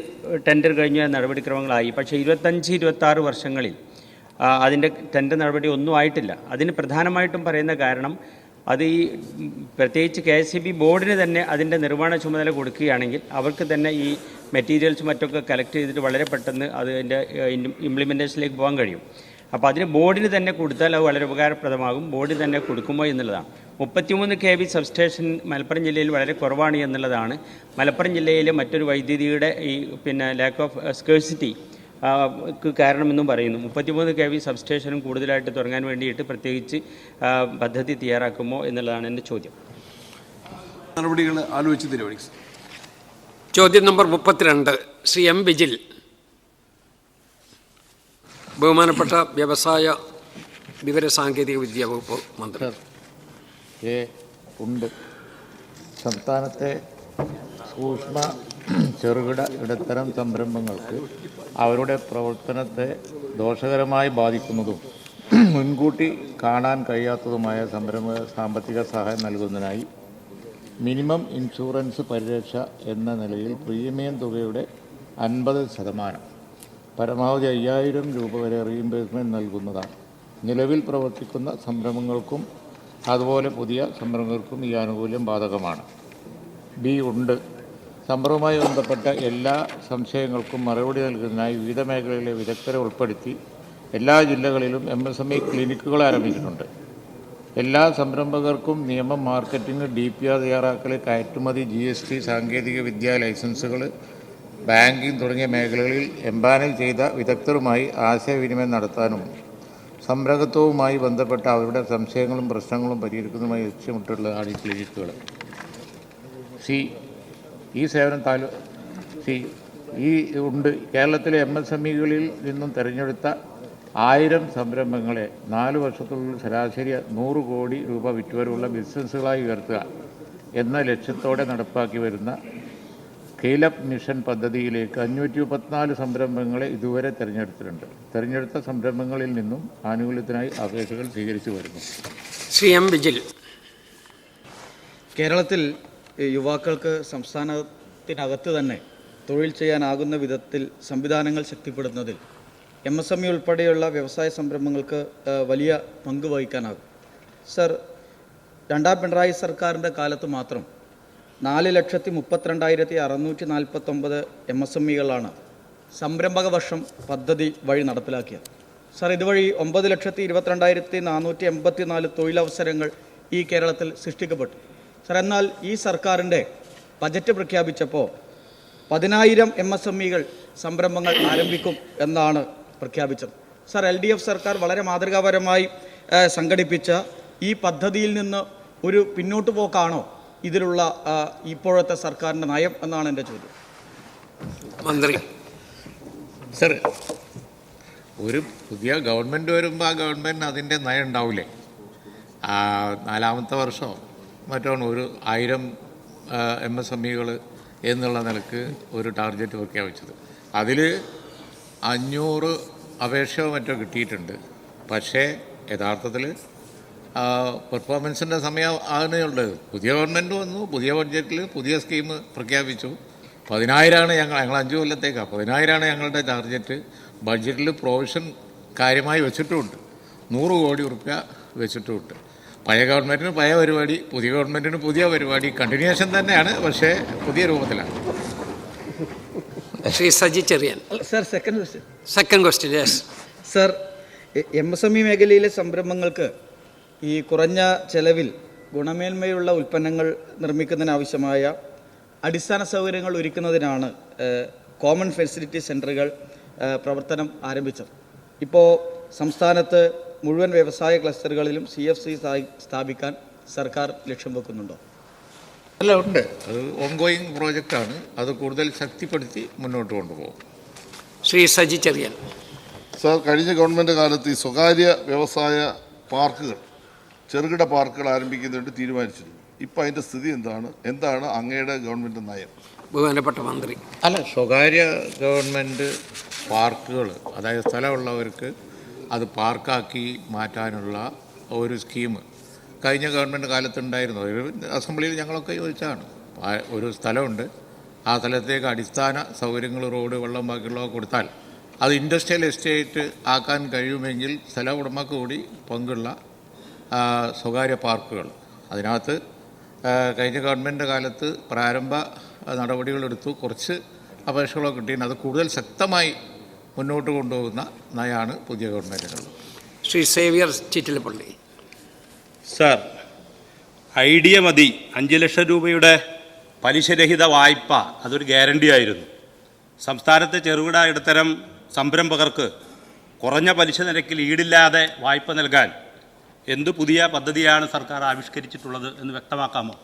ടെൻഡർ കഴിഞ്ഞ നടപടിക്രമങ്ങളായി. പക്ഷേ 25, 26 വർഷങ്ങളിൽ അതിൻ്റെ ടെൻഡർ നടപടി ഒന്നും ആയിട്ടില്ല. അതിന് പ്രധാനമായിട്ടും പറയുന്ന കാരണം അത് ഈ പ്രത്യേകിച്ച് KSEB ബോർഡിന് തന്നെ അതിൻ്റെ നിർവ്വഹണ ചുമതല കൊടുക്കുകയാണെങ്കിൽ അവർക്ക് തന്നെ ഈ മെറ്റീരിയൽസ് മറ്റൊക്കെ കളക്ട് ചെയ്തിട്ട് വളരെ പെട്ടെന്ന് അതിൻ്റെ ഇംപ്ലിമെൻറ്റേഷനിലേക്ക് പോകാൻ കഴിയും. അപ്പോൾ അതിന് ബോർഡിന് തന്നെ കൊടുത്താൽ അത് വളരെ ഉപകാരപ്രദമാകും. ബോർഡിന് തന്നെ കൊടുക്കുമോ എന്നുള്ളതാണ്. 33 kV സബ്സ്റ്റേഷൻ മലപ്പുറം ജില്ലയിൽ വളരെ കുറവാണ് എന്നുള്ളതാണ് മലപ്പുറം ജില്ലയിലെ മറ്റൊരു വൈദ്യുതിയുടെ ഈ ലാക്ക് ഓഫ് സ്കേഴ്സിറ്റി കാരണമെന്നും പറയുന്നു. 33 kV സബ്സ്റ്റേഷനും കൂടുതലായിട്ട് തുടങ്ങാൻ വേണ്ടിയിട്ട് പ്രത്യേകിച്ച് പദ്ധതി തയ്യാറാക്കുമോ എന്നുള്ളതാണ് എൻ്റെ ചോദ്യം. നടപടികൾ ആലോചിച്ച് തീരുമാനിക്കും. ചോദ്യം നമ്പർ 32 ശ്രീ M. വിജിൽ. ബഹുമാനപ്പെട്ട വ്യവസായ വിവരസാങ്കേതിക വിദ്യാ വകുപ്പ് മന്ത്രി. ഉണ്ട്. സംസ്ഥാനത്തെ സൂക്ഷ്മ ചെറുകിട ഇടത്തരം സംരംഭങ്ങൾക്ക് അവരുടെ പ്രവർത്തനത്തെ ദോഷകരമായി ബാധിക്കുന്നതും മുൻകൂട്ടി കാണാൻ കഴിയാത്തതുമായ സാമ്പത്തിക സഹായം നൽകുന്നതിനായി മിനിമം ഇൻഷുറൻസ് പരിരക്ഷ എന്ന നിലയിൽ പ്രീമിയം തുകയുടെ 50% പരമാവധി 5000 രൂപ വരെ റീഇംബേഴ്സ്മെൻറ്റ് നൽകുന്നതാണ്. നിലവിൽ പ്രവർത്തിക്കുന്ന സംരംഭങ്ങൾക്കും അതുപോലെ പുതിയ സംരംഭങ്ങൾക്കും ഈ ആനുകൂല്യം ബാധകമാണ്. ഉണ്ട്. സംരംഭവുമായി ബന്ധപ്പെട്ട എല്ലാ സംശയങ്ങൾക്കും മറുപടി നൽകുന്നതിനായി വിവിധ മേഖലയിലെ വിദഗ്ധരെ ഉൾപ്പെടുത്തി എല്ലാ ജില്ലകളിലും MSME ക്ലിനിക്കുകൾ ആരംഭിച്ചിട്ടുണ്ട്. എല്ലാ സംരംഭകർക്കും നിയമം, മാർക്കറ്റിംഗ്, DPR തയ്യാറാക്കൽ, കയറ്റുമതി, GST, സാങ്കേതിക വിദ്യ ലൈസൻസുകൾ, ബാങ്കിംഗ് തുടങ്ങിയ മേഖലകളിൽ എംപാനൽ ചെയ്ത വിദഗ്ധരുമായി ആശയവിനിമയം നടത്താനും സംരംഭത്വവുമായി ബന്ധപ്പെട്ട അവരുടെ സംശയങ്ങളും പ്രശ്നങ്ങളും പരിഹരിക്കുന്നതുമായി ലക്ഷ്യമിട്ടുള്ളതാണ് ഈ ക്ലിനിക്കുകൾ. ഈ സേവനം ഉണ്ട്. കേരളത്തിലെ MSMEകളിൽ നിന്നും തിരഞ്ഞെടുത്ത 1000 സംരംഭങ്ങളെ 4 വർഷത്തിനുള്ളിൽ ശരാശരി 100 കോടി രൂപ വിറ്റുവരവുള്ള ബിസിനസ്സുകളായി ഉയർത്തുക എന്ന ലക്ഷ്യത്തോടെ നടപ്പാക്കി വരുന്ന സ്കെയിലപ്പ് മിഷൻ പദ്ധതിയിലേക്ക് 534 സംരംഭങ്ങളെ ഇതുവരെ തിരഞ്ഞെടുത്തിട്ടുണ്ട്. തിരഞ്ഞെടുത്ത സംരംഭങ്ങളിൽ നിന്നും ആനുകൂല്യത്തിനായി അപേക്ഷകൾ സ്വീകരിച്ചു വരുന്നു. ശ്രീ M. വിജിൽ. കേരളത്തിൽ യുവാക്കൾക്ക് സംസ്ഥാനത്തിനകത്ത് തന്നെ തൊഴിൽ ചെയ്യാനാകുന്ന വിധത്തിൽ സംവിധാനങ്ങൾ ശക്തിപ്പെടുത്തുന്നതിൽ MSME ഉൾപ്പെടെയുള്ള വ്യവസായ സംരംഭങ്ങൾക്ക് വലിയ പങ്ക് വഹിക്കാനാകും. സർ, രണ്ടാം പിണറായി സർക്കാരിൻ്റെ കാലത്ത് മാത്രം 4,32,649 MSMEകളാണ് സംരംഭക വർഷം പദ്ധതി വഴി നടപ്പിലാക്കിയത്. സാർ, ഇതുവഴി 9,22,484 തൊഴിലവസരങ്ങൾ ഈ കേരളത്തിൽ സൃഷ്ടിക്കപ്പെട്ടു. സാർ, എന്നാൽ ഈ സർക്കാരിൻ്റെ ബജറ്റ് പ്രഖ്യാപിച്ചപ്പോൾ 10,000 MSMEകൾ സംരംഭങ്ങൾ ആരംഭിക്കും എന്നാണ് പ്രഖ്യാപിച്ചത്. സാർ, LDF സർക്കാർ വളരെ മാതൃകാപരമായി സംഘടിപ്പിച്ച ഈ പദ്ധതിയിൽ നിന്ന് ഒരു പിന്നോട്ട് പോക്കാണോ ഇതിലുള്ള ഇപ്പോഴത്തെ സർക്കാരിൻ്റെ നയം എന്നാണ് എൻ്റെ ചോദ്യം. മന്ത്രി സർ, ഒരു പുതിയ ഗവൺമെൻറ് വരുമ്പോൾ ആ ഗവൺമെൻറ് അതിൻ്റെ നയം ഉണ്ടാവില്ലേ? 4ാമത്തെ വർഷം മറ്റാണ് ഒരു 1000 MSMEകൾ എന്നുള്ള നിലക്ക് ഒരു ടാർഗറ്റ് പ്രഖ്യാപിച്ചത്. അതിൽ 500 അപേക്ഷയോ മറ്റോ കിട്ടിയിട്ടുണ്ട്. പക്ഷേ യഥാർത്ഥത്തിൽ പെർഫോമൻസിൻ്റെ സമയം ആണ് ഉള്ളത്. പുതിയ ഗവൺമെൻറ് വന്നു, പുതിയ ബഡ്ജറ്റിൽ പുതിയ സ്കീം പ്രഖ്യാപിച്ചു. 10,000 ഞങ്ങൾ 5 കൊല്ലത്തേക്കാണ് 10,000 ഞങ്ങളുടെ ടാർഗറ്റ്. ബഡ്ജറ്റിൽ പ്രൊവിഷൻ കാര്യമായി വെച്ചിട്ടുമുണ്ട്, 100 കോടി റുപ്യ വെച്ചിട്ടുമുണ്ട്. പഴയ ഗവൺമെൻറ്റിന് പഴയ പരിപാടി, പുതിയ ഗവൺമെൻറ്റിന് പുതിയ പരിപാടി, കണ്ടിന്യൂഷൻ തന്നെയാണ്, പക്ഷേ പുതിയ രൂപത്തിലാണ്. Shri Saji Cherian. Sir, second question. Yes sir, MSME മേഖലയിലെ സംരംഭങ്ങൾക്ക് ഈ കുറഞ്ഞ ചെലവിൽ ഗുണമേന്മയുള്ള ഉൽപ്പന്നങ്ങൾ നിർമ്മിക്കുന്നതിനാവശ്യമായ അടിസ്ഥാന സൗകര്യങ്ങൾ ഒരുക്കുന്നതിനാണ് കോമൺ ഫെസിലിറ്റി സെൻ്ററുകൾ പ്രവർത്തനം ആരംഭിച്ചത്. ഇപ്പോൾ സംസ്ഥാനത്ത് മുഴുവൻ വ്യവസായ ക്ലസ്റ്ററുകളിലും CFC സ്ഥാപിക്കാൻ സർക്കാർ ലക്ഷ്യം വെക്കുന്നുണ്ടോ? അല്ല, ഉണ്ട്. അത് ഓൺഗോയിങ് പ്രോജക്റ്റാണ്. അത് കൂടുതൽ ശക്തിപ്പെടുത്തി മുന്നോട്ട് കൊണ്ടുപോകും. ശ്രീ സജി ചെറിയാൻ. സാർ, കഴിഞ്ഞ ഗവൺമെൻറ് കാലത്ത് ഈ സ്വകാര്യ വ്യവസായ പാർക്കുകൾ, ചെറുകിട പാർക്കുകൾ ആരംഭിക്കുന്നതിന് തീരുമാനിച്ചിരുന്നു. ഇപ്പം അതിൻ്റെ സ്ഥിതി എന്താണ് അങ്ങയുടെ ഗവൺമെൻറ് നയം? ബഹുമാനപ്പെട്ട മന്ത്രി. അല്ല, സ്വകാര്യ ഗവൺമെൻറ് പാർക്കുകൾ, അതായത് സ്ഥലമുള്ളവർക്ക് അത് പാർക്കാക്കി മാറ്റാനുള്ള ഒരു സ്കീം കഴിഞ്ഞ ഗവൺമെൻറ് കാലത്തുണ്ടായിരുന്നു. ഒരു അസംബ്ലിയിൽ ഞങ്ങളൊക്കെ ചോദിച്ചാണ്. ഒരു സ്ഥലമുണ്ട്, ആ സ്ഥലത്തേക്ക് അടിസ്ഥാന സൗകര്യങ്ങൾ, റോഡ്, വെള്ളം, ബാക്കിയുള്ളവ കൊടുത്താൽ അത് ഇൻഡസ്ട്രിയൽ എസ്റ്റേറ്റ് ആക്കാൻ കഴിയുമെങ്കിൽ സ്ഥല ഉടമക്ക് കൂടി പങ്കുള്ള സ്വകാര്യ പാർക്കുകൾ. അതിനകത്ത് കഴിഞ്ഞ ഗവൺമെൻറ് കാലത്ത് പ്രാരംഭ നടപടികളെടുത്തു. കുറച്ച് അപേക്ഷകളൊക്കെ കിട്ടിയിട്ട് അത് കൂടുതൽ ശക്തമായി മുന്നോട്ട് കൊണ്ടുപോകുന്ന നയമാണ് പുതിയ ഗവൺമെൻറ്റിനുള്ളത്. ശ്രീ സേവ്യർ ചിറ്റിലപ്പള്ളി. സാർ, ഐഡിയ മതി 5 ലക്ഷം രൂപയുടെ പലിശരഹിത വായ്പ അതൊരു ഗ്യാരണ്ടി ആയിരുന്നു. സംസ്ഥാനത്തെ ചെറുകിട ഇടത്തരം സംരംഭകർക്ക് കുറഞ്ഞ പലിശ നിരക്കിൽ ഈടില്ലാതെ വായ്പ നൽകാൻ എന്ത് പുതിയ പദ്ധതിയാണ് സർക്കാർ ആവിഷ്കരിച്ചിട്ടുള്ളത് എന്ന് വ്യക്തമാക്കാമോ?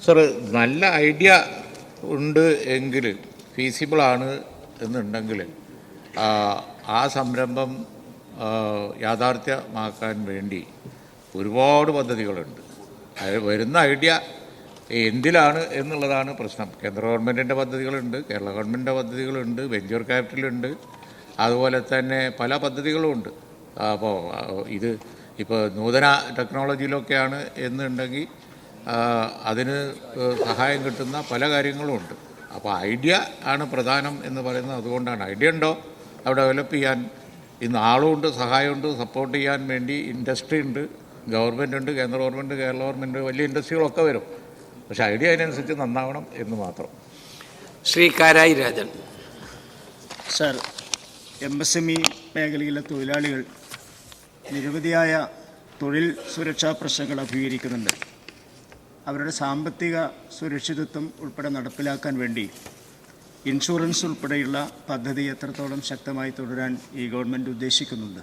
സർ, നല്ല ഐഡിയ ഉണ്ട് എങ്കിൽ, ഫീസിബിളാണ് എന്നുണ്ടെങ്കിൽ ആ സംരംഭം യാഥാർത്ഥ്യമാക്കാൻ വേണ്ടി ഒരുപാട് പദ്ധതികളുണ്ട്. അത് വരുന്ന ഐഡിയ എന്തിലാണ് എന്നുള്ളതാണ് പ്രശ്നം. കേന്ദ്ര ഗവൺമെൻറ്റിൻ്റെ പദ്ധതികളുണ്ട്, കേരള ഗവൺമെൻറ്റിൻ്റെ പദ്ധതികളുണ്ട്, വെഞ്ചർ ക്യാപിറ്റലുണ്ട്, അതുപോലെ തന്നെ പല പദ്ധതികളുമുണ്ട്. അപ്പോൾ ഇത് ഇപ്പോൾ നൂതന ടെക്നോളജിയിലൊക്കെയാണ് എന്നുണ്ടെങ്കിൽ അതിന് സഹായം കിട്ടുന്ന പല കാര്യങ്ങളുമുണ്ട്. അപ്പോൾ ഐഡിയ ആണ് പ്രധാനം എന്ന് പറയുന്നത് അതുകൊണ്ടാണ്. ഐഡിയ ഉണ്ടോ അവിടെ ഡെവലപ്പ് ചെയ്യാൻ ഇന്ന് ആളുമുണ്ട്, സഹായമുണ്ട്, സപ്പോർട്ട് ചെയ്യാൻ വേണ്ടി ഇൻഡസ്ട്രി ഉണ്ട്, ഗവൺമെൻറ് ഉണ്ട്, കേന്ദ്ര ഗവൺമെൻറ്, കേരള ഗവൺമെൻറ്, വലിയ ഇൻഡസ്ട്രികളൊക്കെ വരും. പക്ഷേ ഐഡിയ അതിനനുസരിച്ച് നന്നാവണം എന്ന് മാത്രം. ശ്രീ കാരായി രാജൻ. സാർ, MSME മേഖലയിലെ തൊഴിലാളികൾ നിരവധിയായ തൊഴിൽ സുരക്ഷാ പ്രശ്നങ്ങൾ അഭിമുഖീകരിക്കുന്നുണ്ട്. അവരുടെ സാമ്പത്തിക സുരക്ഷിതത്വം ഉൾപ്പെടെ നടപ്പിലാക്കാൻ വേണ്ടി ഇൻഷുറൻസ് ഉൾപ്പെടെയുള്ള പദ്ധതി എത്രത്തോളം ശക്തമായി തുടരാൻ ഈ ഗവൺമെൻറ് ഉദ്ദേശിക്കുന്നുണ്ട്?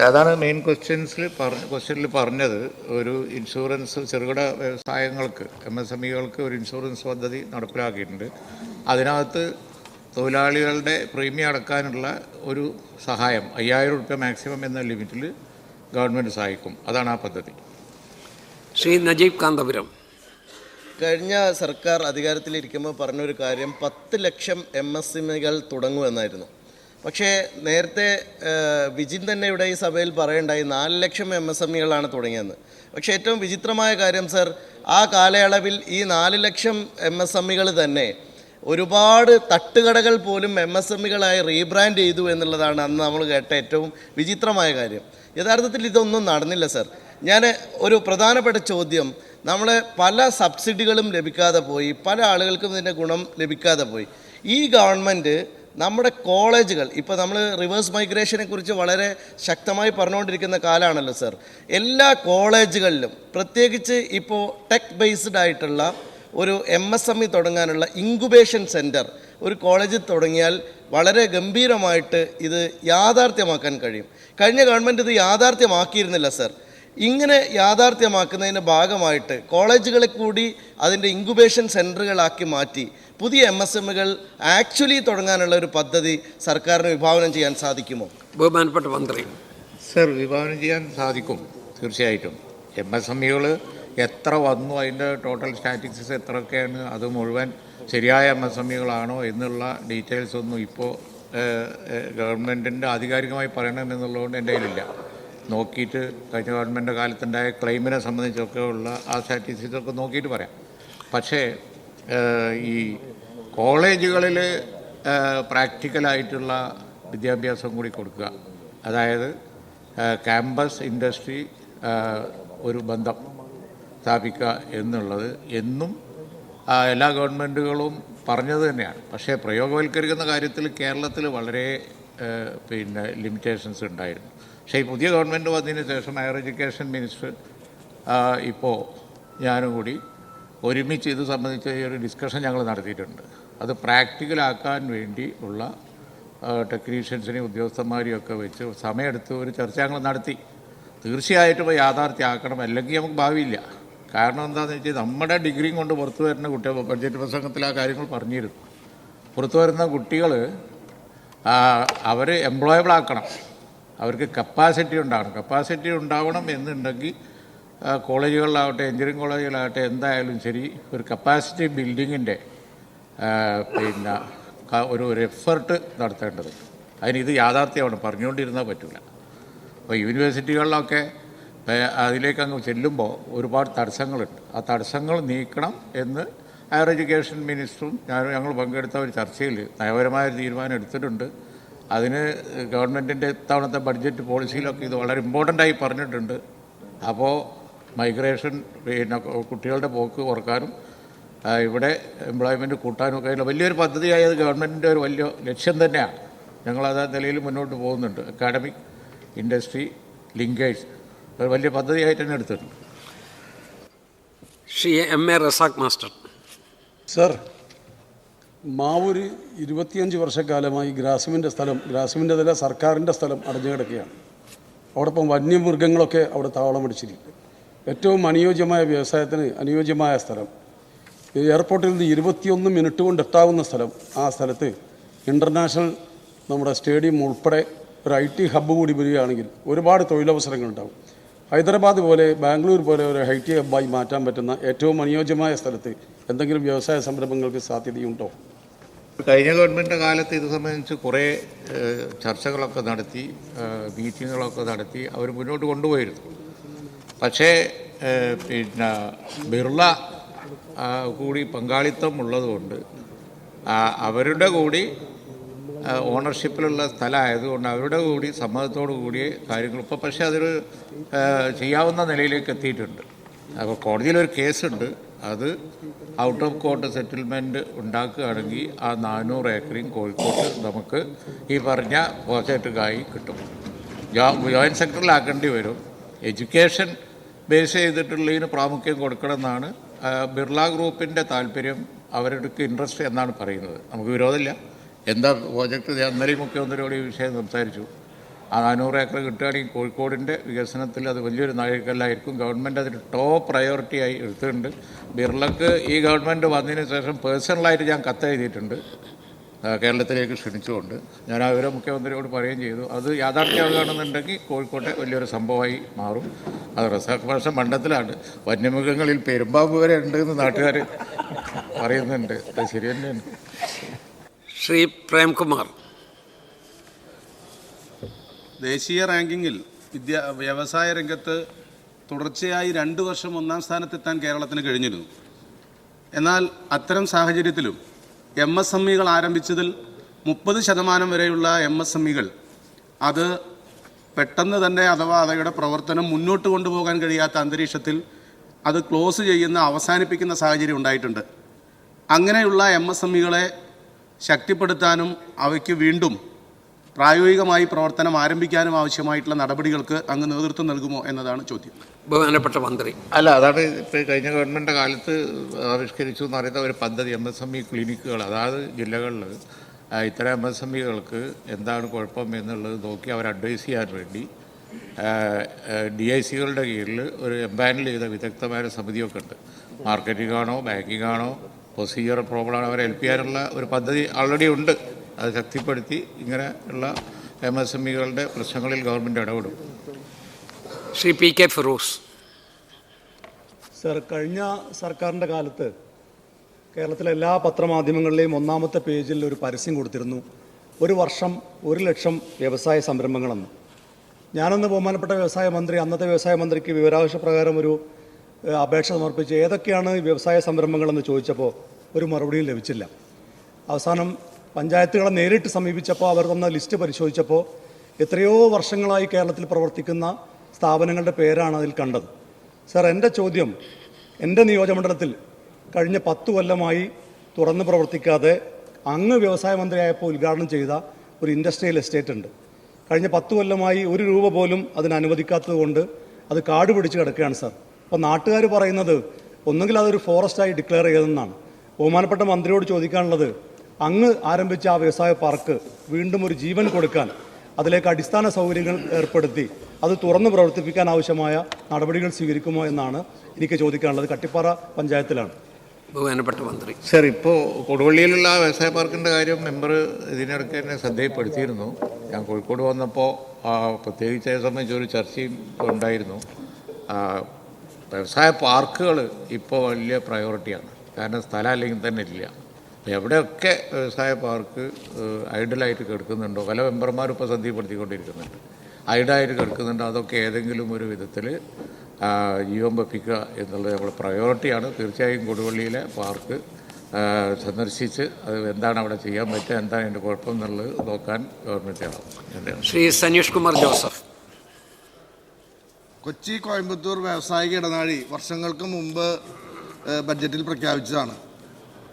അതാണ് മെയിൻ ക്വസ്റ്റ്യനിൽ പറഞ്ഞത്. ഒരു ഇൻഷുറൻസ് ചെറുകിട വ്യവസായങ്ങൾക്ക്, MSMEകൾക്ക് ഒരു ഇൻഷുറൻസ് പദ്ധതി നടപ്പിലാക്കിയിട്ടുണ്ട്. അതിനകത്ത് തൊഴിലാളികളുടെ പ്രീമിയം അടക്കാനുള്ള ഒരു സഹായം 5,000 രൂപ മാക്സിമം എന്ന ലിമിറ്റിൽ ഗവൺമെൻറ് സഹായിക്കും. അതാണ് ആ പദ്ധതി. ശ്രീ നജീബ് കാന്തപുരം. കഴിഞ്ഞ സർക്കാർ അധികാരത്തിലിരിക്കുമ്പോൾ പറഞ്ഞൊരു കാര്യം 10 ലക്ഷം MSMEകൾ തുടങ്ങുമെന്നായിരുന്നു. പക്ഷേ നേരത്തെ വിജിൻ തന്നെ ഇവിടെ ഈ സഭയിൽ പറയണ്ടായി 4 ലക്ഷം MSMEകളാണ് തുടങ്ങിയെന്ന്. പക്ഷേ ഏറ്റവും വിചിത്രമായ കാര്യം സർ, ആ കാലയളവിൽ ഈ 4 ലക്ഷം MSMEകൾ തന്നെ ഒരുപാട് തട്ടുകടകൾ പോലും MSMEകളായി റീബ്രാൻഡ് ചെയ്തു എന്നുള്ളതാണ് അന്ന് നമ്മൾ കേട്ട ഏറ്റവും വിചിത്രമായ കാര്യം. യഥാർത്ഥത്തിൽ ഇതൊന്നും നടന്നില്ല സർ. ഞാൻ ഒരു പ്രധാനപ്പെട്ട ചോദ്യം, നമ്മൾ പല സബ്സിഡികളും ലഭിക്കാതെ പോയി, പല ആളുകൾക്കും ഇതിൻ്റെ ഗുണം ലഭിക്കാതെ പോയി. ഈ ഗവൺമെൻറ് നമ്മുടെ കോളേജുകൾ, ഇപ്പോൾ നമ്മൾ റിവേഴ്സ് മൈഗ്രേഷനെ കുറിച്ച് വളരെ ശക്തമായി പറഞ്ഞുകൊണ്ടിരിക്കുന്ന കാലമാണല്ലോ സർ. എല്ലാ കോളേജുകളിലും പ്രത്യേകിച്ച് ഇപ്പോൾ ടെക് ബേസ്ഡ് ആയിട്ടുള്ള ഒരു MSME തുടങ്ങാനുള്ള ഇൻക്യുബേഷൻ സെൻറ്റർ ഒരു കോളേജിൽ തുടങ്ങിയാൽ വളരെ ഗംഭീരമായിട്ട് ഇത് യാഥാർത്ഥ്യമാക്കാൻ കഴിയും. കഴിഞ്ഞ ഗവൺമെൻറ് ഇത് യാഥാർത്ഥ്യമാക്കിയിരുന്നില്ല സർ. ഇങ്ങനെ യാഥാർത്ഥ്യമാക്കുന്നതിൻ്റെ ഭാഗമായിട്ട് കോളേജുകളെ കൂടി അതിൻ്റെ ഇൻക്യുബേഷൻ സെൻറ്ററുകളാക്കി മാറ്റി പുതിയ MSMEകൾ ആക്ച്വലി തുടങ്ങാനുള്ള ഒരു പദ്ധതി സർക്കാരിന് വിഭാവനം ചെയ്യാൻ സാധിക്കുമോ? ബഹുമാനപ്പെട്ട മന്ത്രി. സർ, വിഭാവനം ചെയ്യാൻ സാധിക്കും തീർച്ചയായിട്ടും. MSMEകൾ എത്ര വന്നു, അതിൻ്റെ ടോട്ടൽ സ്റ്റാറ്റിസ്റ്റിക്സ് എത്രയൊക്കെയാണ്, അത് മുഴുവൻ ശരിയായ MSMEകളാണോ എന്നുള്ള ഡീറ്റെയിൽസ് ഒന്നും ഇപ്പോൾ ഗവൺമെൻറ്റിൻ്റെ ആധികാരികമായി പറയണമെന്നുള്ളതുകൊണ്ട് എൻ്റെ കയ്യിലില്ല. നോക്കിയിട്ട് കഴിഞ്ഞ ഗവൺമെൻറ് കാലത്തുണ്ടായ ക്ലെയിമിനെ സംബന്ധിച്ചൊക്കെ ഉള്ള ആ സ്റ്റാറ്റിസ്റ്റിക്സൊക്കെ നോക്കിയിട്ട് പറയാം. പക്ഷേ ഈ കോളേജുകളിൽ പ്രാക്ടിക്കലായിട്ടുള്ള വിദ്യാഭ്യാസം കൂടി കൊടുക്കുക, അതായത് ക്യാമ്പസ് ഇൻഡസ്ട്രി ഒരു ബന്ധം സ്ഥാപിക്കുക എന്നുള്ളത് എന്നും എല്ലാ ഗവൺമെൻറ്റുകളും പറഞ്ഞത് തന്നെയാണ്. പക്ഷേ പ്രയോഗവൽക്കരിക്കുന്ന കാര്യത്തിൽ കേരളത്തിൽ വളരെ ലിമിറ്റേഷൻസ് ഉണ്ടായിരുന്നു. പക്ഷേ ഈ പുതിയ ഗവൺമെൻറ് വന്നതിന് ശേഷം ഹയർ എഡ്യൂക്കേഷൻ മിനിസ്റ്റർ ഇപ്പോൾ ഞാനും കൂടി ഒരുമിച്ച് ഇത് സംബന്ധിച്ച ഒരു ഡിസ്കഷൻ ഞങ്ങൾ നടത്തിയിട്ടുണ്ട്. അത് പ്രാക്ടിക്കലാക്കാൻ വേണ്ടി ഉള്ള ടെക്നീഷ്യൻസിനെയും ഉദ്യോഗസ്ഥന്മാരെയും ഒക്കെ വെച്ച് സമയമെടുത്ത് ഒരു ചർച്ച ഞങ്ങൾ നടത്തി. തീർച്ചയായിട്ടും ഇപ്പോൾ യാഥാർത്ഥ്യമാക്കണം, അല്ലെങ്കിൽ നമുക്ക് ഭാവിയില്ല. കാരണം എന്താണെന്ന് വെച്ചാൽ നമ്മുടെ ഡിഗ്രിയും കൊണ്ട് പുറത്തു വരുന്ന കുട്ടികൾ, ബഡ്ജറ്റ് പ്രസംഗത്തിൽ ആ കാര്യങ്ങൾ പറഞ്ഞിരുന്നു, പുറത്തു വരുന്ന കുട്ടികൾ അവർ എംപ്ലോയബിൾ ആക്കണം, അവർക്ക് കപ്പാസിറ്റി ഉണ്ടാകണം. കപ്പാസിറ്റി ഉണ്ടാവണം എന്നുണ്ടെങ്കിൽ കോളേജുകളിലാവട്ടെ, എഞ്ചിനീയറിംഗ് കോളേജുകളാവട്ടെ, എന്തായാലും ശരി ഒരു കപ്പാസിറ്റി ബിൽഡിങ്ങിൻ്റെ ഒരു എഫർട്ട് നടത്തേണ്ടതുണ്ട്. അതിനിത് യാഥാർത്ഥ്യമാണ്, പറഞ്ഞുകൊണ്ടിരുന്നാൽ പറ്റില്ല. അപ്പോൾ യൂണിവേഴ്സിറ്റികളിലൊക്കെ അതിലേക്ക് അങ്ങ് ചെല്ലുമ്പോൾ ഒരുപാട് തടസ്സങ്ങളുണ്ട്. ആ തടസ്സങ്ങൾ നീക്കണം എന്ന് ഹയർ എഡ്യൂക്കേഷൻ മിനിസ്റ്ററും ഞങ്ങൾ പങ്കെടുത്ത ഒരു ചർച്ചയിൽ നയപരമായ ഒരു തീരുമാനം എടുത്തിട്ടുണ്ട്. അതിന് ഗവൺമെൻറ്റിൻ്റെ ഇത്തവണത്തെ ബഡ്ജറ്റ് പോളിസിയിലൊക്കെ ഇത് വളരെ ഇമ്പോർട്ടൻ്റായി പറഞ്ഞിട്ടുണ്ട്. അപ്പോൾ മൈഗ്രേഷൻ കുട്ടികളുടെ പോക്ക് കുറക്കാനും ഇവിടെ എംപ്ലോയ്മെൻറ്റ് കൂട്ടാനും ഒക്കെ ആയിട്ടുള്ള വലിയൊരു പദ്ധതിയായത് ഗവൺമെൻറ്റിൻ്റെ ഒരു വലിയ ലക്ഷ്യം തന്നെയാണ്. ഞങ്ങളത് നിലയിൽ മുന്നോട്ട് പോകുന്നുണ്ട്. അക്കാഡമിക് ഇൻഡസ്ട്രി ലിങ്കേജ് ഒരു വലിയ പദ്ധതിയായിട്ട് തന്നെ എടുത്തിട്ടുണ്ട്. Shri MA Razak master. Sir, Mavoor 25 വർഷക്കാലമായി ഗ്രാസിമിൻ്റെ തന്നെ സർക്കാരിൻ്റെ സ്ഥലം അടഞ്ഞു കിടക്കുകയാണ്. അവിടൊപ്പം വന്യമൃഗങ്ങളൊക്കെ അവിടെ താവളം അടിച്ചിരിക്കും. ഏറ്റവും അനുയോജ്യമായ വ്യവസായത്തിന് അനുയോജ്യമായ സ്ഥലം, എയർപോർട്ടിൽ നിന്ന് 21 മിനിറ്റ് കൊണ്ട് എത്താവുന്ന സ്ഥലം. ആ സ്ഥലത്ത് ഇൻ്റർനാഷണൽ നമ്മുടെ സ്റ്റേഡിയം ഉൾപ്പെടെ ഒരു IT ഹബ്ബ് കൂടി വരികയാണെങ്കിൽ ഒരുപാട് തൊഴിലവസരങ്ങളുണ്ടാകും. ഹൈദരാബാദ് പോലെ ബാംഗ്ലൂർ പോലെ ഒരു IT ഹബ്ബായി മാറ്റാൻ പറ്റുന്ന ഏറ്റവും അനുയോജ്യമായ സ്ഥലത്ത് എന്തെങ്കിലും വ്യവസായ സംരംഭങ്ങൾക്ക് സാധ്യതയുണ്ടോ? കഴിഞ്ഞ ഗവൺമെൻറ് കാലത്ത് ഇത് സംബന്ധിച്ച് കുറേ ചർച്ചകളൊക്കെ നടത്തി, മീറ്റിങ്ങുകളൊക്കെ നടത്തി അവർ മുന്നോട്ട് കൊണ്ടുപോയിരുന്നു. പക്ഷേ ബിർള കൂടി പങ്കാളിത്തം ഉള്ളതുകൊണ്ട് അവരുടെ കൂടി ഓണർഷിപ്പിലുള്ള സ്ഥലമായതുകൊണ്ട് അവരുടെ കൂടി സമ്മതത്തോടു കൂടിയ കാര്യങ്ങൾ ഇപ്പോൾ പക്ഷേ അതൊരു ചെയ്യാവുന്ന നിലയിലേക്ക് എത്തിയിട്ടുണ്ട്. അപ്പോൾ കോടതിയിലൊരു കേസുണ്ട്, അത് ഔട്ട് ഓഫ് കോർട്ട് സെറ്റിൽമെൻറ്റ് ഉണ്ടാക്കുകയാണെങ്കിൽ ആ 400 ഏക്കറിയും കോഴിക്കോട്ട് നമുക്ക് ഈ പറഞ്ഞ പ്രോജക്റ്റുകായി കിട്ടും. ജോയിൻറ്റ് സെക്ടറിലാക്കേണ്ടി വരും. എഡ്യൂക്കേഷൻ ബേസ് ചെയ്തിട്ടുള്ളതിന് പ്രാമുഖ്യം കൊടുക്കണമെന്നാണ് ബിർള ഗ്രൂപ്പിൻ്റെ താല്പര്യം, അവരുടെ ഇൻട്രസ്റ്റ് എന്നാണ് പറയുന്നത്. നമുക്ക് വിരോധമില്ല. എന്താ പ്രോജക്റ്റ് ഇന്നലെയും മുഖ്യമന്ത്രിയോട് ഈ വിഷയം സംസാരിച്ചു. ആ 400 ഏക്കർ കിട്ടുകയാണെങ്കിൽ കോഴിക്കോടിൻ്റെ വികസനത്തിൽ അത് വലിയൊരു നാഴികക്കല്ലായിരിക്കും. ഗവൺമെൻറ് അതിന് ടോപ്പ് പ്രയോറിറ്റിയായി എടുത്തിട്ടുണ്ട്. ബിർളക്ക് ഈ ഗവൺമെൻറ് വന്നതിന് ശേഷം പേഴ്സണലായിട്ട് ഞാൻ കത്തെഴുതിയിട്ടുണ്ട്, കേരളത്തിലേക്ക് ക്ഷണിച്ചുകൊണ്ട്. ഞാൻ അവരെ മുഖ്യമന്ത്രിയോട് പറയുകയും ചെയ്തു, അത് യാഥാർത്ഥ്യമാകുകയാണെന്നുണ്ടെങ്കിൽ കോഴിക്കോട്ടെ വലിയൊരു സംഭവമായി മാറും. അത് റസാഖ് ഭാഷ മണ്ഡലത്തിലാണ്, വന്യമൃഗങ്ങളിൽ പെരുമ്പാമ്പ് വരെ ഉണ്ടെന്ന് നാട്ടുകാർ പറയുന്നുണ്ട്. അത് ശരി തന്നെയാണ്. ശ്രീ പ്രേംകുമാർ. ദേശീയ റാങ്കിങ്ങിൽ വ്യവസായ രംഗത്ത് തുടർച്ചയായി 2 വർഷം 1-ാം സ്ഥാനത്തെത്താൻ കേരളത്തിന് കഴിഞ്ഞിരുന്നു. എന്നാൽ അത്തരം സാഹചര്യത്തിലും MSMEകൾ ആരംഭിച്ചതിൽ 30% വരെയുള്ള MSMEകൾ അത് പെട്ടെന്ന് തന്നെ അഥവാ അവയുടെ പ്രവർത്തനം മുന്നോട്ട് കൊണ്ടുപോകാൻ കഴിയാത്ത അന്തരീക്ഷത്തിൽ അത് ക്ലോസ് ചെയ്യുന്ന അവസാനിപ്പിക്കുന്ന സാഹചര്യം ഉണ്ടായിട്ടുണ്ട്. അങ്ങനെയുള്ള MSMEകളെ ശക്തിപ്പെടുത്താനും അവയ്ക്ക് വീണ്ടും പ്രായോഗികമായി പ്രവർത്തനം ആരംഭിക്കാനും ആവശ്യമായിട്ടുള്ള നടപടികൾക്ക് അങ്ങ് നേതൃത്വം നൽകുമോ എന്നതാണ് ചോദ്യം. ബഹുമാനപ്പെട്ട മന്ത്രി. അല്ല, അതാണ് ഇപ്പോൾ കഴിഞ്ഞ ഗവൺമെൻറ് കാലത്ത് ആവിഷ്കരിച്ചു എന്ന് പറയുന്ന ഒരു പദ്ധതി MSME ക്ലിനിക്കുകൾ, അതായത് ജില്ലകളിൽ ഇത്തരം MSMEകൾക്ക് എന്താണ് കുഴപ്പം എന്നുള്ളത് നോക്കി അവർ അഡ്വൈസ് ചെയ്യാൻ വേണ്ടി DICകളുടെ കീഴിൽ ഒരു എംപാനൽ ചെയ്ത വിദഗ്ധമായ സമിതിയൊക്കെ ഉണ്ട്. മാർക്കറ്റിംഗ് ആണോ, ബാങ്കിങ് ആണോ, പ്രൊസീജിയർ പ്രോബ്ലമാണോ, അവരെ ഹെൽപ്പ് ചെയ്യാനുള്ള ഒരു പദ്ധതി ഓൾറെഡി ഉണ്ട്. അത് ശക്തിപ്പെടുത്തി ഇങ്ങനെ ഉള്ള MSMEകളുടെ പ്രശ്നങ്ങളിൽ ഗവൺമെൻറ് ഇടപെടും. ശ്രീ PK ഫിറോസ്. സർ, കഴിഞ്ഞ സർക്കാരിൻ്റെ കാലത്ത് കേരളത്തിലെ എല്ലാ പത്രമാധ്യമങ്ങളിലെയും ഒന്നാമത്തെ പേജിൽ ഒരു പരസ്യം കൊടുത്തിരുന്നു, ഒരു വർഷം 1 ലക്ഷം വ്യവസായ സംരംഭങ്ങളെന്ന്. ഞാനന്ന് ബഹുമാനപ്പെട്ട വ്യവസായ മന്ത്രി, അന്നത്തെ വ്യവസായ മന്ത്രിക്ക് വിവരാവകാശപ്രകാരം ഒരു അപേക്ഷ സമർപ്പിച്ച് ഏതൊക്കെയാണ് വ്യവസായ സംരംഭങ്ങളെന്ന് ചോദിച്ചപ്പോൾ ഒരു മറുപടിയും ലഭിച്ചില്ല. അവസാനം പഞ്ചായത്തുകളെ നേരിട്ട് സമീപിച്ചപ്പോൾ അവർ തന്ന ലിസ്റ്റ് പരിശോധിച്ചപ്പോൾ എത്രയോ വർഷങ്ങളായി കേരളത്തിൽ പ്രവർത്തിക്കുന്ന സ്ഥാപനങ്ങളുടെ പേരാണ് അതിൽ കണ്ടത്. സർ, എൻ്റെ ചോദ്യം, എൻ്റെ നിയോജകമണ്ഡലത്തിൽ കഴിഞ്ഞ 10 കൊല്ലമായി തുറന്ന് പ്രവർത്തിക്കാതെ അങ്ങ് വ്യവസായ മന്ത്രിയായപ്പോൾ ഉദ്ഘാടനം ചെയ്ത ഒരു ഇൻഡസ്ട്രിയൽ എസ്റ്റേറ്റ് ഉണ്ട്. കഴിഞ്ഞ 10 കൊല്ലമായി 1 രൂപ പോലും അതിന് അനുവദിക്കാത്തത് കൊണ്ട് അത് കാട് പിടിച്ച് കിടക്കുകയാണ് സർ. അപ്പോൾ നാട്ടുകാർ പറയുന്നത് ഒന്നുകിൽ അതൊരു ഫോറസ്റ്റായി ഡിക്ലെയർ ചെയ്തെന്നാണ്. ബഹുമാനപ്പെട്ട മന്ത്രിയോട് ചോദിക്കാനുള്ളത്, അങ്ങ് ആരംഭിച്ച ആ വ്യവസായ പാർക്ക് വീണ്ടും ഒരു ജീവൻ കൊടുക്കാൻ, അതിലേക്ക് അടിസ്ഥാന സൗകര്യങ്ങൾ ഏർപ്പെടുത്തി അത് തുറന്ന് പ്രവർത്തിപ്പിക്കാൻ ആവശ്യമായ നടപടികൾ സ്വീകരിക്കുമോ എന്നാണ് എനിക്ക് ചോദിക്കാനുള്ളത്. കട്ടിപ്പാറ പഞ്ചായത്തിലാണ്. ബഹുമാനപ്പെട്ട മന്ത്രി. സർ, ഇപ്പോൾ കൊടുവള്ളിയിലുള്ള വ്യവസായ പാർക്കിൻ്റെ കാര്യം മെമ്പർ ഇതിനിടയ്ക്ക് തന്നെ ശ്രദ്ധയിൽപ്പെടുത്തിയിരുന്നു. ഞാൻ കോഴിക്കോട് വന്നപ്പോൾ പ്രത്യേകിച്ച് അതേ സംബന്ധിച്ച് ഒരു ചർച്ചയും ഉണ്ടായിരുന്നു. വ്യവസായ പാർക്കുകൾ ഇപ്പോൾ വലിയ പ്രയോറിറ്റിയാണ്. കാരണം സ്ഥലം അല്ലെങ്കിൽ തന്നെ ഇല്ല. എവിടെയൊക്കെ വ്യവസായ പാർക്ക് ഐഡലായിട്ട് കിടക്കുന്നുണ്ടോ, പല മെമ്പർമാരും ഇപ്പോൾ ശ്രദ്ധപ്പെടുത്തിക്കൊണ്ടിരിക്കുന്നുണ്ട്, ഐഡലായിട്ട് കിടക്കുന്നുണ്ടോ, അതൊക്കെ ഏതെങ്കിലും ഒരു വിധത്തിൽ ജീവൻ വെപ്പിക്കുക എന്നുള്ളത് നമ്മുടെ പ്രയോറിറ്റിയാണ്. തീർച്ചയായും കൊടുവള്ളിയിലെ പാർക്ക് സന്ദർശിച്ച് അത് എന്താണ് അവിടെ ചെയ്യാൻ പറ്റുക, എന്താണ് അതിൻ്റെ കുഴപ്പം എന്നുള്ളത് നോക്കാൻ ഗവൺമെൻറ് ആവും. ശ്രീ സനീഷ് കുമാർ ജോസഫ്. കൊച്ചി കോയമ്പത്തൂർ വ്യാവസായിക ഇടനാഴി വർഷങ്ങൾക്ക് മുമ്പ് ബഡ്ജറ്റിൽ പ്രഖ്യാപിച്ചതാണ്.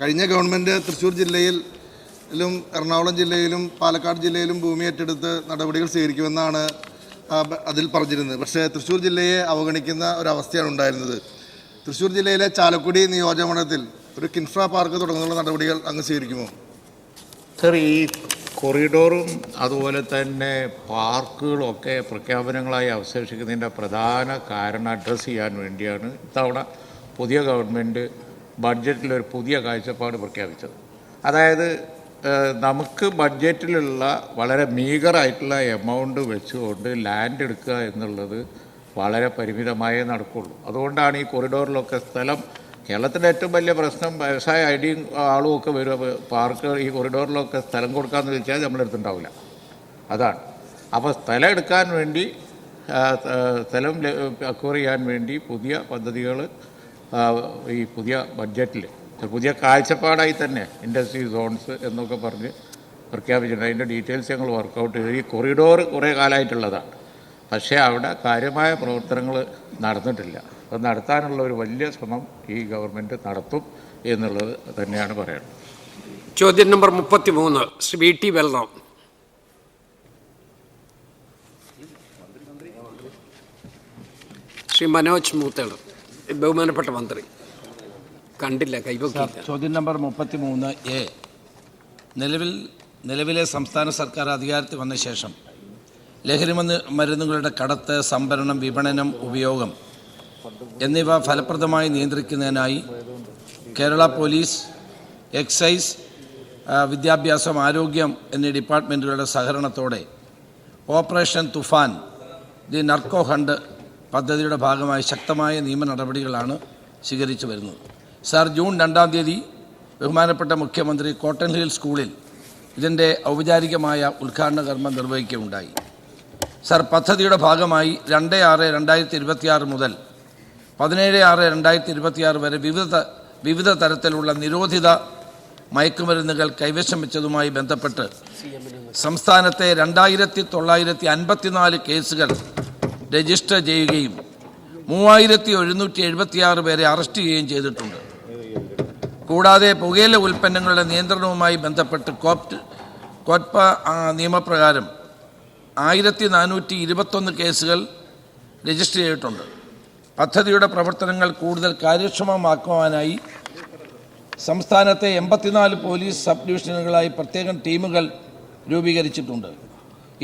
കഴിഞ്ഞ ഗവൺമെൻറ് തൃശ്ശൂർ ജില്ലയിലും എറണാകുളം ജില്ലയിലും പാലക്കാട് ജില്ലയിലും ഭൂമി ഏറ്റെടുത്ത് നടപടികൾ സ്വീകരിക്കുമെന്നാണ് അതിൽ പറഞ്ഞിരുന്നത്. പക്ഷേ തൃശ്ശൂർ ജില്ലയെ അവഗണിക്കുന്ന ഒരവസ്ഥയാണ് ഉണ്ടായിരുന്നത്. തൃശ്ശൂർ ജില്ലയിലെ ചാലക്കുടി നിയോജകമണ്ഡലത്തിൽ ഒരു കിൻഫ്ര പാർക്ക് തുടങ്ങുന്ന നടപടികൾ അങ്ങ് സ്വീകരിക്കുമോ? സർ, ഈ കൊറിഡോറും അതുപോലെ തന്നെ പാർക്കുകളൊക്കെ പ്രഖ്യാപനങ്ങളായി അവശേഷിക്കുന്നതിൻ്റെ പ്രധാന കാരണം അഡ്രസ്സ് ചെയ്യാൻ വേണ്ടിയാണ് ഇത്തവണ പുതിയ ഗവൺമെൻറ് ബഡ്ജറ്റിലൊരു പുതിയ കാഴ്ചപ്പാട് പ്രഖ്യാപിച്ചത്. അതായത് നമുക്ക് ബഡ്ജറ്റിലുള്ള വളരെ മീഗറായിട്ടുള്ള എമൗണ്ട് വെച്ചുകൊണ്ട് ലാൻഡ് എടുക്കുക എന്നുള്ളത് വളരെ പരിമിതമായേ നടക്കുള്ളൂ. അതുകൊണ്ടാണ് ഈ കൊറിഡോറിലൊക്കെ സ്ഥലം, കേരളത്തിൻ്റെ ഏറ്റവും വലിയ പ്രശ്നം വ്യവസായ ഐഡിയും ആളും ഒക്കെ വരും. പാർക്ക് ഈ കൊറിഡോറിലൊക്കെ സ്ഥലം കൊടുക്കാമെന്ന് ചോദിച്ചാൽ നമ്മളെടുത്തുണ്ടാവില്ല. അതാണ്. അപ്പോൾ സ്ഥലം എടുക്കാൻ വേണ്ടി, സ്ഥലം അക്വയർ ചെയ്യാൻ വേണ്ടി പുതിയ പദ്ധതികൾ ഈ പുതിയ ബഡ്ജറ്റിൽ പുതിയ കാഴ്ചപ്പാടായി തന്നെ ഇൻഡസ്ട്രി സോൺസ് എന്നൊക്കെ പറഞ്ഞ് പ്രഖ്യാപിച്ചിട്ടുണ്ട്. അതിൻ്റെ ഡീറ്റെയിൽസ് ഞങ്ങൾ വർക്കൗട്ട് ചെയ്ത്, ഈ കൊറിഡോർ കുറേ കാലമായിട്ടുള്ളതാണ്, പക്ഷേ അവിടെ കാര്യമായ പ്രവർത്തനങ്ങൾ നടന്നിട്ടില്ല. അത് നടത്താനുള്ള ഒരു വലിയ ശ്രമം ഈ ഗവൺമെൻറ് നടത്തും എന്നുള്ളത് തന്നെയാണ് പറയുന്നത്. ചോദ്യം നമ്പർ 33 ശ്രീ VT ബൽറാം. ശ്രീ മനോജ് മൂത്തേള്. ബഹുമാനപ്പെട്ട മന്ത്രി. കണ്ടില്ല, കൈവക്കില്ല. ചോദ്യം നമ്പർ 33A. നിലവിലെ സംസ്ഥാന സർക്കാർ അധികാരത്തിൽ വന്ന ശേഷം ലഹരി മരുന്നുകളുടെ കടത്ത്, സംഭരണം, വിപണനം, ഉപയോഗം എന്നിവ ഫലപ്രദമായി നിയന്ത്രിക്കുന്നതിനായി കേരള പോലീസ്, എക്സൈസ്, വിദ്യാഭ്യാസം, ആരോഗ്യം എന്നീ ഡിപ്പാർട്ട്മെൻറ്റുകളുടെ സഹകരണത്തോടെ operation Toofan, the narco hunt പദ്ധതിയുടെ ഭാഗമായി ശക്തമായ നിയമ നടപടികളാണ് സ്വീകരിച്ചു വരുന്നത്. സാർ, ജൂൺ 2-ാം തീയതി ബഹുമാനപ്പെട്ട മുഖ്യമന്ത്രി കോട്ടൺ ഹിൽ സ്കൂളിൽ ഇതിൻ്റെ ഔപചാരികമായ ഉദ്ഘാടന കർമ്മം നിർവഹിക്കുകയുണ്ടായി. സാർ, പദ്ധതിയുടെ ഭാഗമായി 2/6/2026 മുതൽ 17/6/2026 വരെ വിവിധ തരത്തിലുള്ള നിരോധിത മയക്കുമരുന്നുകൾ കൈവശം വെച്ചതുമായി ബന്ധപ്പെട്ട് സംസ്ഥാനത്തെ 2954 കേസുകൾ രജിസ്റ്റർ ചെയ്യുകയും 3776 പേരെ അറസ്റ്റ് ചെയ്യുകയും ചെയ്തിട്ടുണ്ട്. കൂടാതെ പുകയില ഉൽപ്പന്നങ്ങളുടെ നിയന്ത്രണവുമായി ബന്ധപ്പെട്ട് കോട്ട്പ നിയമപ്രകാരം 1421 കേസുകൾ രജിസ്റ്റർ ചെയ്തിട്ടുണ്ട്. പദ്ധതിയുടെ പ്രവർത്തനങ്ങൾ കൂടുതൽ കാര്യക്ഷമമാക്കുവാനായി സംസ്ഥാനത്തെ 84 പോലീസ് സബ് ഡിവിഷനുകളായി പ്രത്യേകം ടീമുകൾ രൂപീകരിച്ചിട്ടുണ്ട്.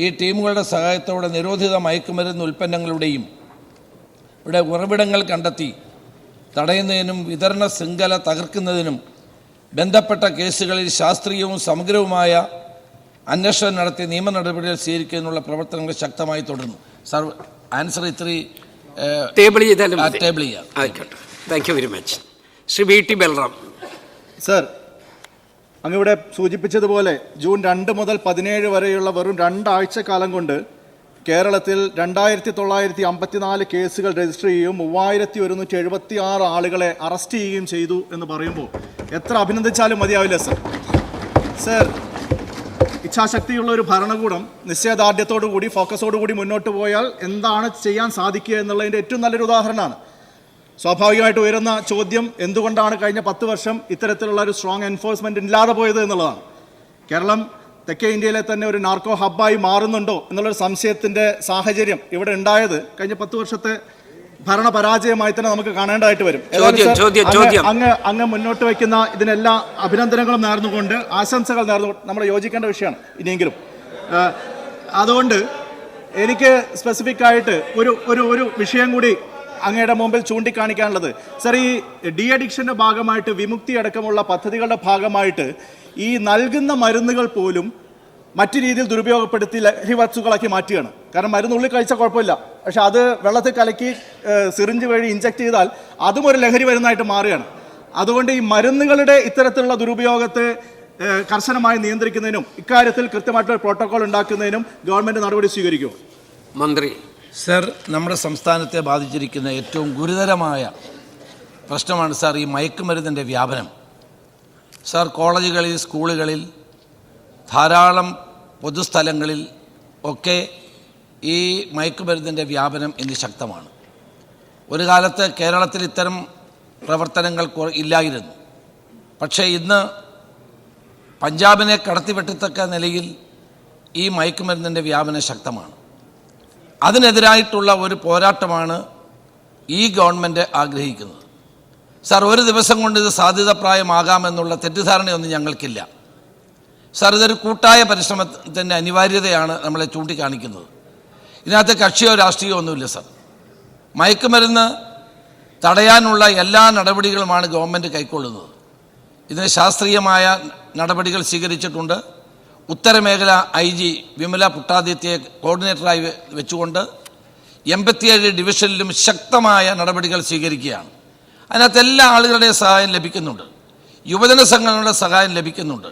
ഈ ടീമുകളുടെ സഹായത്തോടെ നിരോധിത മയക്കുമരുന്ന് ഉൽപ്പന്നങ്ങളുടെയും ഉറവിടങ്ങൾ കണ്ടെത്തി തടയുന്നതിനും വിതരണ ശൃംഖല തകർക്കുന്നതിനും ബന്ധപ്പെട്ട കേസുകളിൽ ശാസ്ത്രീയവും സമഗ്രവുമായ അന്വേഷണം നടത്തി നിയമ നടപടികൾ സ്വീകരിക്കുന്നതിനുള്ള പ്രവർത്തനങ്ങൾ ശക്തമായി തുടരുന്നു. സർ, ആൻസർ ഇത്തിരി ടേബിൾ ചെയ്താലും ടേബിൾ ചെയ്യാം. ആയിക്കോട്ടെ. Thank you very much. Shri V T Balram. Sir, അങ്ങിവിടെ സൂചിപ്പിച്ചതുപോലെ ജൂൺ 2 മുതൽ 17 വരെയുള്ള വെറും 2 ആഴ്ചക്കാലം കൊണ്ട് കേരളത്തിൽ 2954 കേസുകൾ രജിസ്റ്റർ ചെയ്യുകയും 3176 ആളുകളെ അറസ്റ്റ് ചെയ്യുകയും ചെയ്തു എന്ന് പറയുമ്പോൾ എത്ര അഭിനന്ദിച്ചാലും മതിയാവില്ല സർ. സർ, ഇച്ഛാശക്തിയുള്ള ഒരു ഭരണകൂടം നിശ്ചയദാർഢ്യത്തോടു കൂടി ഫോക്കസോടു കൂടി മുന്നോട്ട് പോയാൽ എന്താണ് ചെയ്യാൻ സാധിക്കുക എന്നുള്ളതിൻ്റെ ഏറ്റവും നല്ലൊരു ഉദാഹരണമാണ്. സ്വാഭാവികമായിട്ട് ഉയരുന്ന ചോദ്യം, എന്തുകൊണ്ടാണ് കഴിഞ്ഞ 10 വർഷം ഇത്തരത്തിലുള്ള ഒരു സ്ട്രോങ് എൻഫോഴ്സ്മെൻറ്റ് ഇല്ലാതെ പോയത് എന്നുള്ളതാണ്. കേരളം തെക്കേ ഇന്ത്യയിലെ തന്നെ ഒരു നാർക്കോ ഹബ്ബായി മാറുന്നുണ്ടോ എന്നുള്ളൊരു സംശയത്തിൻ്റെ സാഹചര്യം ഇവിടെ ഉണ്ടായത് കഴിഞ്ഞ 10 വർഷത്തെ ഭരണ പരാജയമായി തന്നെ നമുക്ക് കാണേണ്ടതായിട്ട് വരും. അങ്ങ് മുന്നോട്ട് വയ്ക്കുന്ന ഇതിനെല്ലാം അഭിനന്ദനങ്ങളും നേർന്നുകൊണ്ട്, ആശംസകൾ നേർന്നുകൊണ്ട് നമ്മൾ യോജിക്കേണ്ട വിഷയമാണ് ഇനിയെങ്കിലും. അതുകൊണ്ട് എനിക്ക് സ്പെസിഫിക് ആയിട്ട് ഒരു വിഷയം കൂടി അങ്ങയുടെ മുമ്പിൽ ചൂണ്ടിക്കാണിക്കാനുള്ളത്, സർ, ഈ ഡി അഡിക്ഷൻ്റെ ഭാഗമായിട്ട് വിമുക്തി അടക്കമുള്ള പദ്ധതികളുടെ ഭാഗമായിട്ട് ഈ നൽകുന്ന മരുന്നുകൾ പോലും മറ്റു രീതിയിൽ ദുരുപയോഗപ്പെടുത്തി ലഹരി വസ്തുക്കളാക്കി മാറ്റുകയാണ്. കാരണം മരുന്നുള്ളിൽ കഴിച്ചാൽ കുഴപ്പമില്ല, പക്ഷെ അത് വെള്ളത്തിൽ കലക്കി സിറിഞ്ച് വഴി ഇഞ്ചക്ട് ചെയ്താൽ അതും ഒരു ലഹരി മരുന്നായിട്ട് മാറുകയാണ്. അതുകൊണ്ട് ഈ മരുന്നുകളുടെ ഇത്തരത്തിലുള്ള ദുരുപയോഗത്തെ കർശനമായി നിയന്ത്രിക്കുന്നതിനും ഇക്കാര്യത്തിൽ കൃത്യമായിട്ടുള്ള പ്രോട്ടോകോൾ ഉണ്ടാക്കുന്നതിനും ഗവൺമെൻറ് നടപടി സ്വീകരിക്കും. മന്ത്രി. സർ, നമ്മുടെ സംസ്ഥാനത്തെ ബാധിച്ചിരിക്കുന്ന ഏറ്റവും ഗുരുതരമായ പ്രശ്നമാണ് സാർ ഈ മയക്കുമരുന്നിൻ്റെ വ്യാപനം. സാർ, കോളേജുകളിൽ, സ്കൂളുകളിൽ, ധാരാളം പൊതുസ്ഥലങ്ങളിൽ ഒക്കെ ഈ മയക്കുമരുന്നിൻ്റെ വ്യാപനം ഇന്ന് ശക്തമാണ്. ഒരു കാലത്ത് കേരളത്തിൽ ഇത്തരം പ്രവർത്തനങ്ങൾ ഇല്ലായിരുന്നു. പക്ഷേ ഇന്ന് പഞ്ചാബിനെ കടത്തിവെട്ടത്തക്ക നിലയിൽ ഈ മയക്കുമരുന്നിൻ്റെ വ്യാപനം ശക്തമാണ്. അതിനെതിരായിട്ടുള്ള ഒരു പോരാട്ടമാണ് ഈ ഗവൺമെൻറ് ആഗ്രഹിക്കുന്നത്. സാർ, ഒരു ദിവസം കൊണ്ട് ഇത് സാധ്യതപ്രായമാകാമെന്നുള്ള തെറ്റിദ്ധാരണയൊന്നും ഞങ്ങൾക്കില്ല. സാർ, ഇതൊരു കൂട്ടായ പരിശ്രമത്തിൻ്റെ അനിവാര്യതയാണ് നമ്മളെ ചൂണ്ടിക്കാണിക്കുന്നത്. ഇതിനകത്ത് കക്ഷിയോ രാഷ്ട്രീയമോ ഒന്നുമില്ല സാർ. മയക്കുമരുന്ന് തടയാനുള്ള എല്ലാ നടപടികളുമാണ് ഗവൺമെൻറ് കൈക്കൊള്ളുന്നത്. ഇതിന് ശാസ്ത്രീയമായ നടപടികൾ സ്വീകരിച്ചിട്ടുണ്ട്. ഉത്തരമേഖല IG വിമല പുട്ടാദിത്യയെ കോർഡിനേറ്ററായി വെച്ചുകൊണ്ട് 87 ഡിവിഷനിലും ശക്തമായ നടപടികൾ സ്വീകരിക്കുകയാണ്. അതിനകത്ത് എല്ലാ ആളുകളുടെയും സഹായം ലഭിക്കുന്നുണ്ട്. യുവജന സംഘടനകളുടെ സഹായം ലഭിക്കുന്നുണ്ട്.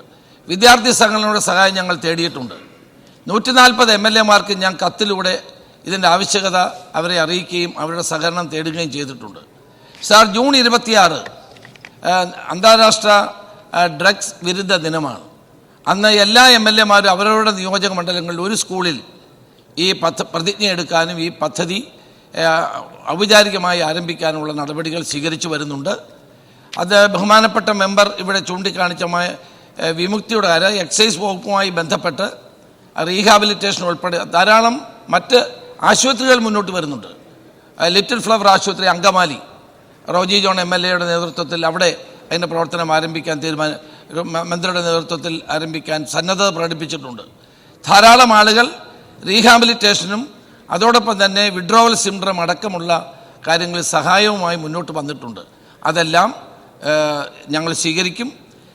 വിദ്യാർത്ഥി സംഘടനകളുടെ സഹായം ഞങ്ങൾ തേടിയിട്ടുണ്ട്. 140 MLA-മാർക്ക് ഞാൻ കത്തിലൂടെ ഇതിൻ്റെ ആവശ്യകത അവരെ അറിയിക്കുകയും അവരുടെ സഹകരണം തേടുകയും ചെയ്തിട്ടുണ്ട്. സാർ, ജൂൺ 26 അന്താരാഷ്ട്ര ഡ്രഗ്സ് വിരുദ്ധ ദിനമാണ്. അന്ന് എല്ലാ MLA-മാരും അവരവരുടെ നിയോജക മണ്ഡലങ്ങളിൽ ഒരു സ്കൂളിൽ ഈ പ്രതിജ്ഞ എടുക്കാനും ഈ പദ്ധതി ഔപചാരികമായി ആരംഭിക്കാനുള്ള നടപടികൾ സ്വീകരിച്ചു വരുന്നുണ്ട്. അത് ബഹുമാനപ്പെട്ട മെമ്പർ ഇവിടെ ചൂണ്ടിക്കാണിച്ച വിമുക്തിയുടെ കാര്യം എക്സൈസ് വകുപ്പുമായി ബന്ധപ്പെട്ട് റീഹാബിലിറ്റേഷൻ ഉൾപ്പെടെ ധാരാളം മറ്റ് ആശുപത്രികൾ മുന്നോട്ട് വരുന്നുണ്ട്. ലിറ്റിൽ ഫ്ലവർ ആശുപത്രി അങ്കമാലി റോജി ജോൺ MLA-യുടെ നേതൃത്വത്തിൽ അവിടെ അതിൻ്റെ പ്രവർത്തനം ആരംഭിക്കാൻ മന്ത്രിയുടെ നേതൃത്വത്തിൽ ആരംഭിക്കാൻ സന്നദ്ധത പ്രകടിപ്പിച്ചിട്ടുണ്ട്. ധാരാളം ആളുകൾ റീഹാബിലിറ്റേഷനും അതോടൊപ്പം തന്നെ വിഡ്രോവൽ സിൻഡ്രോം അടക്കമുള്ള കാര്യങ്ങളിൽ സഹായവുമായി മുന്നോട്ട് വന്നിട്ടുണ്ട്. അതെല്ലാം ഞങ്ങൾ സ്വീകരിക്കും.